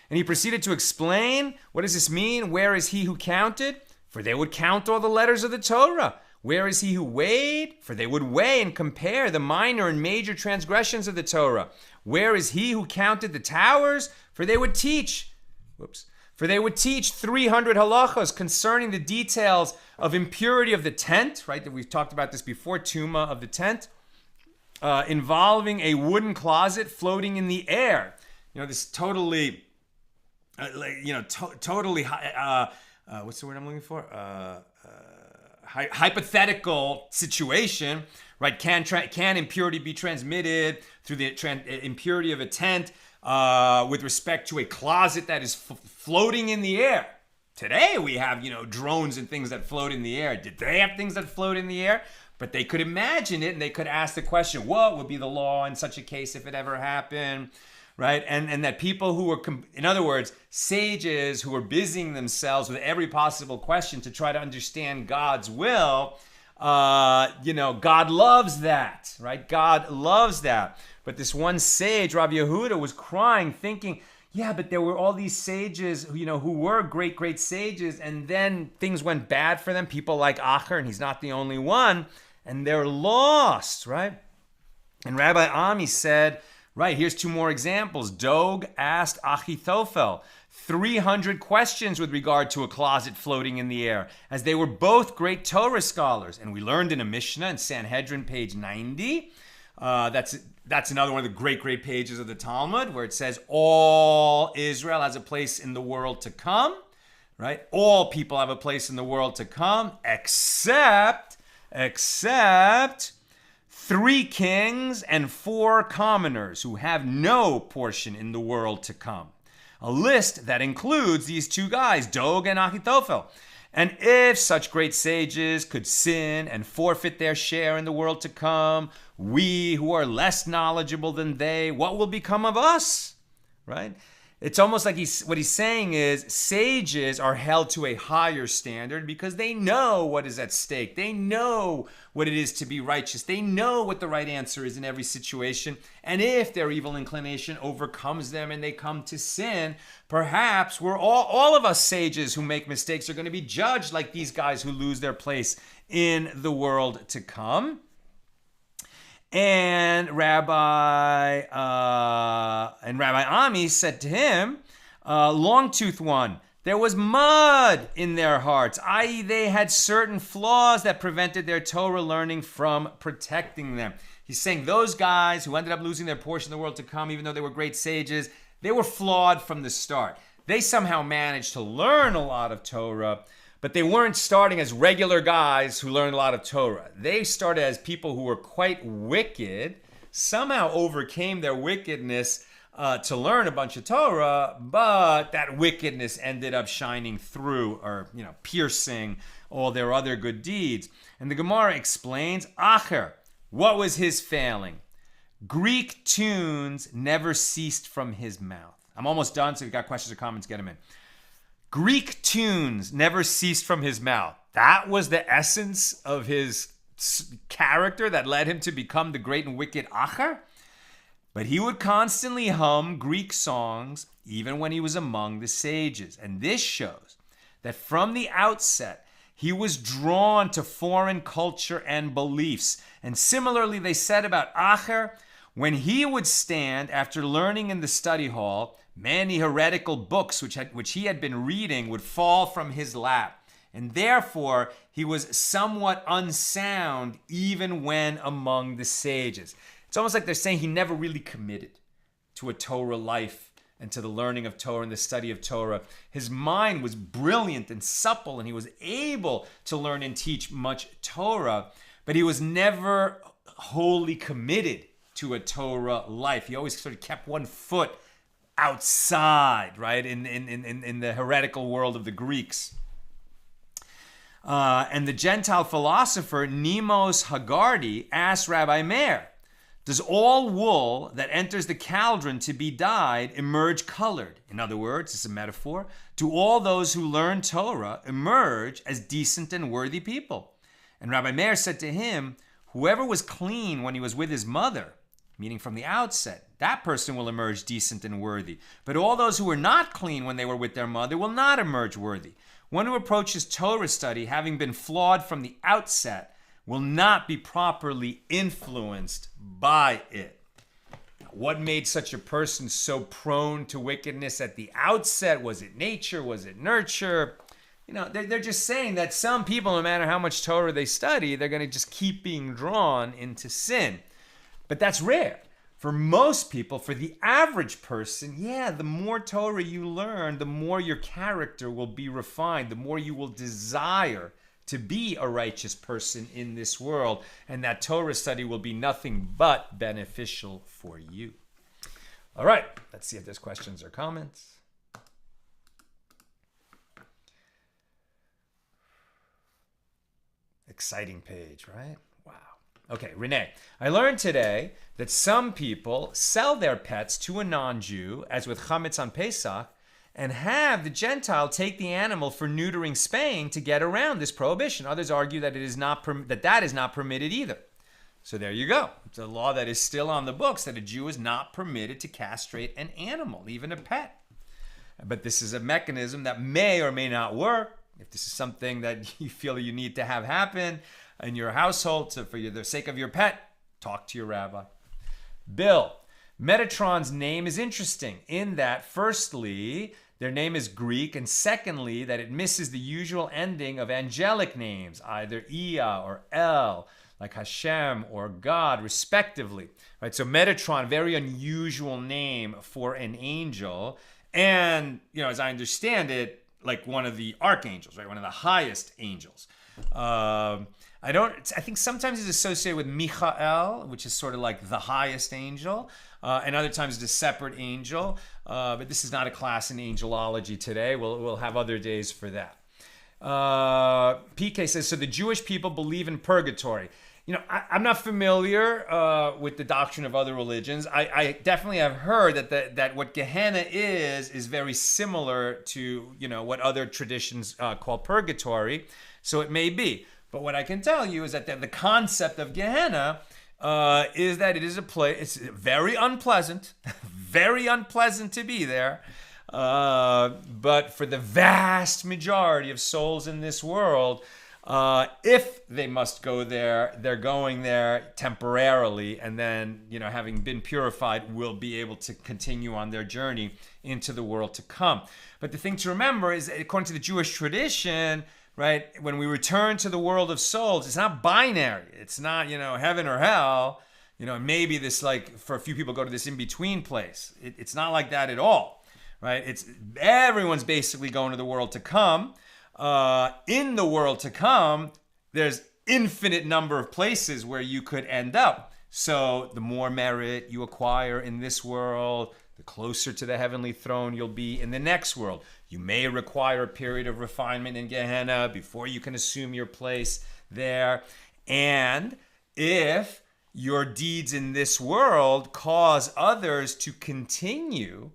And he proceeded to explain, what does this mean? Where is he who counted? For they would count all the letters of the Torah. Where is he who weighed? For they would weigh and compare the minor and major transgressions of the Torah. Where is he who counted the towers? For they would teach. For they would teach 300 halachos concerning the details of impurity of the tent, right? That we've talked about this before, tuma of the tent, involving a wooden closet floating in the air. You know, this totally, what's the word I'm looking for? Hypothetical situation, right? Can impurity be transmitted through the impurity of a tent? With respect to a closet that is floating in the air. Today we have, drones and things that float in the air. Did they have things that float in the air? But they could imagine it and they could ask the question, what would be the law in such a case if it ever happened, right? And that people who were, in other words, sages who were busying themselves with every possible question to try to understand God's will, God loves that, right? God loves that. But this one sage, Rav Yehuda, was crying, thinking, yeah, but there were all these sages, who were great, great sages, and then things went bad for them. People like Akhir, and he's not the only one, and they're lost, right? And Rabbi Ami said, right, here's two more examples. Dog asked Achitophel 300 questions with regard to a closet floating in the air, as they were both great Torah scholars. And we learned in a Mishna in Sanhedrin, page 90, that's another one of the great, great pages of the Talmud, where it says all Israel has a place in the world to come, right? All people have a place in the world to come, except 3 kings and 4 commoners who have no portion in the world to come. A list that includes these 2 guys, Dog and Achitophel. And if such great sages could sin and forfeit their share in the world to come, we who are less knowledgeable than they, what will become of us? Right? It's almost like what he's saying is sages are held to a higher standard because they know what is at stake. They know what it is to be righteous. They know what the right answer is in every situation. And if their evil inclination overcomes them and they come to sin, perhaps we're all of us sages who make mistakes are going to be judged like these guys who lose their place in the world to come. And Rabbi Ami said to him, long-toothed one, there was mud in their hearts, i.e. they had certain flaws that prevented their Torah learning from protecting them. He's saying those guys who ended up losing their portion of the world to come, even though they were great sages, they were flawed from the start. They somehow managed to learn a lot of Torah, but they weren't starting as regular guys who learned a lot of Torah. They started as people who were quite wicked, somehow overcame their wickedness to learn a bunch of Torah, but that wickedness ended up shining through, or piercing all their other good deeds. And the Gemara explains, Akhir, what was his failing? Greek tunes never ceased from his mouth. I'm almost done, so if you've got questions or comments, get them in. Greek tunes never ceased from his mouth. That was the essence of his character that led him to become the great and wicked Akhir. But he would constantly hum Greek songs even when he was among the sages. And this shows that from the outset, he was drawn to foreign culture and beliefs. And similarly, they said about Akhir, when he would stand after learning in the study hall, many heretical books which he had been reading would fall from his lap. And therefore, he was somewhat unsound even when among the sages. It's almost like they're saying he never really committed to a Torah life and to the learning of Torah and the study of Torah. His mind was brilliant and supple, and he was able to learn and teach much Torah, but he was never wholly committed to a Torah life. He always sort of kept one foot outside, right, in the heretical world of the Greeks. And the Gentile philosopher Nemos Hagardi asked Rabbi Meir, does all wool that enters the cauldron to be dyed emerge colored? In other words, it's a metaphor. Do all those who learn Torah emerge as decent and worthy people? And Rabbi Meir said to him, whoever was clean when he was with his mother, meaning from the outset, that person will emerge decent and worthy. But all those who were not clean when they were with their mother will not emerge worthy. One who approaches Torah study having been flawed from the outset will not be properly influenced by it. What made such a person so prone to wickedness at the outset? Was it nature? Was it nurture? They're just saying that some people, no matter how much Torah they study, they're going to just keep being drawn into sin. But that's rare. For most people, for the average person, the more Torah you learn, the more your character will be refined, the more you will desire to be a righteous person in this world, and that Torah study will be nothing but beneficial for you. All right, let's see if there's questions or comments. Exciting page, right? Wow. Okay, Renee, I learned today that some people sell their pets to a non-Jew, as with chametz on Pesach, and have the Gentile take the animal for neutering, spaying to get around this prohibition. Others argue that that is not permitted either. So there you go. It's a law that is still on the books, that a Jew is not permitted to castrate an animal, even a pet. But this is a mechanism that may or may not work. If this is something that you feel you need to have happen in your household, so for the sake of your pet, talk to your rabbi. Bill, Metatron's name is interesting in that, firstly, their name is Greek, and secondly, that it misses the usual ending of angelic names, either Ia or El, like Hashem or God, respectively. Right? So Metatron, very unusual name for an angel, and as I understand it, like one of the archangels, right? One of the highest angels. I think sometimes it's associated with Michael, which is sort of like the highest angel, and other times it's a separate angel. But this is not a class in angelology today. We'll have other days for that. PK says, so the Jewish people believe in purgatory. I'm not familiar with the doctrine of other religions. I definitely have heard that what Gehenna is very similar to what other traditions call purgatory. So it may be. But what I can tell you is that the concept of Gehenna is that it is a place. It's very unpleasant to be there. But for the vast majority of souls in this world, if they must go there, they're going there temporarily, and then, having been purified, will be able to continue on their journey into the world to come. But the thing to remember is, according to the Jewish tradition, right, when we return to the world of souls, it's not binary. It's not, heaven or hell. And maybe this, like, for a few people, go to this in-between place. It's not like that at all, right? Everyone's basically going to the world to come. In the world to come, there's infinite number of places where you could end up. So the more merit you acquire in this world, the closer to the heavenly throne you'll be in the next world. You may require a period of refinement in Gehenna before you can assume your place there. And if your deeds in this world cause others to continue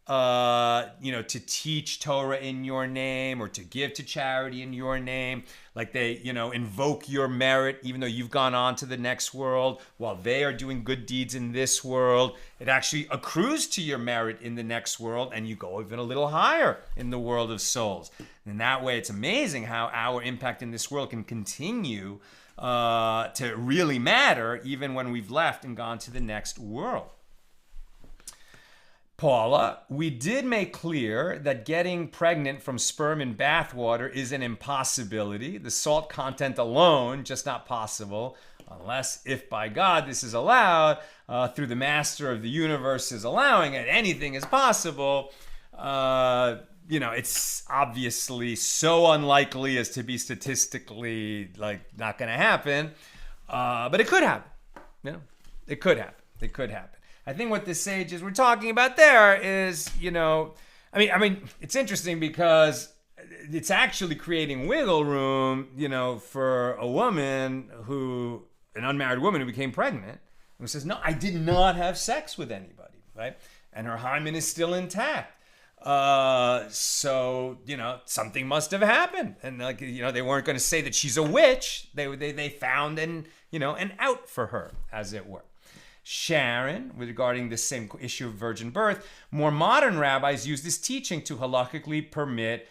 to teach Torah in your name or to give to charity in your name, like they, invoke your merit, even though you've gone on to the next world, while they are doing good deeds in this world, it actually accrues to your merit in the next world, and you go even a little higher in the world of souls. And that way, it's amazing how our impact in this world can continue to really matter, even when we've left and gone to the next world. Paula, we did make clear that getting pregnant from sperm in bathwater is an impossibility. The salt content alone, just not possible, unless, if by God this is allowed, through the master of the universe is allowing it, anything is possible. It's obviously so unlikely as to be statistically, not going to happen. But it could happen. It could happen. It could happen. I think what the sages were talking about there is, it's interesting because it's actually creating wiggle room, for a woman an unmarried woman who became pregnant, who says, no, I did not have sex with anybody, right? And her hymen is still intact. So, something must have happened. And they weren't going to say that she's a witch. They found an out for her, as it were. Sharon, regarding the same issue of virgin birth, more modern rabbis use this teaching to halakhically permit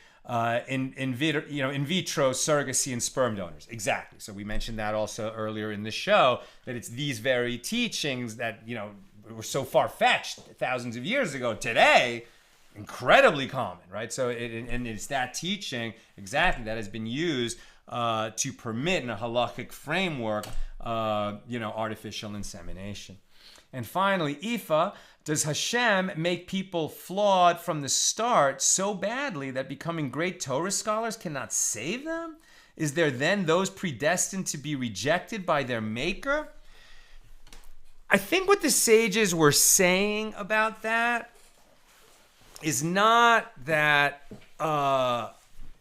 in vitro surrogacy in sperm donors. Exactly. So we mentioned that also earlier in the show, that it's these very teachings that, were so far-fetched thousands of years ago. Today, incredibly common, right? So it's that teaching exactly that has been used to permit in a halakhic framework, artificial insemination. And finally, Ifa, does Hashem make people flawed from the start so badly that becoming great Torah scholars cannot save them? Is there then those predestined to be rejected by their maker? I think what the sages were saying about that is not that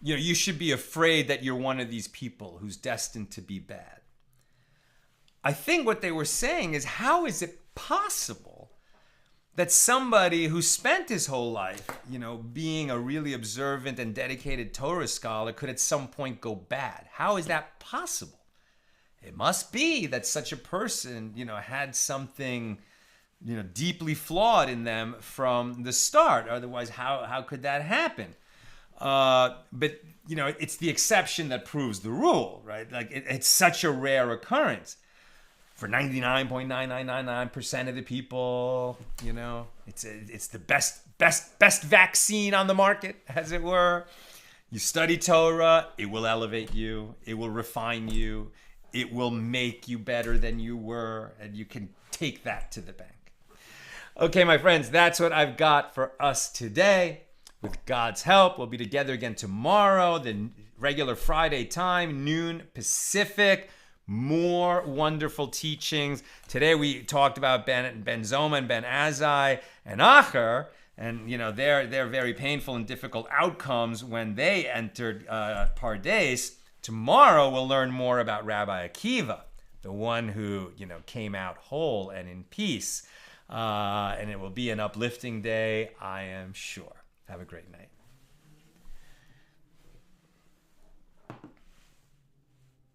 you should be afraid that you're one of these people who's destined to be bad. I think what they were saying is, how is it possible that somebody who spent his whole life, being a really observant and dedicated Torah scholar could at some point go bad? How is that possible? It must be that such a person, had something, deeply flawed in them from the start. Otherwise, how could that happen? But it's the exception that proves the rule, right? It's such a rare occurrence. For 99.9999% of the people, it's the best vaccine on the market, as it were. You study Torah, it will elevate you, it will refine you, it will make you better than you were, and you can take that to the bank. Okay, my friends, that's what I've got for us today. With God's help, we'll be together again tomorrow, the regular Friday time, noon Pacific. More wonderful teachings. Today we talked about Ben Zoma and Ben Azai and Akhir, and their very painful and difficult outcomes when they entered Pardes. Tomorrow we'll learn more about Rabbi Akiva, the one who came out whole and in peace, and it will be an uplifting day, I am sure. Have a great night.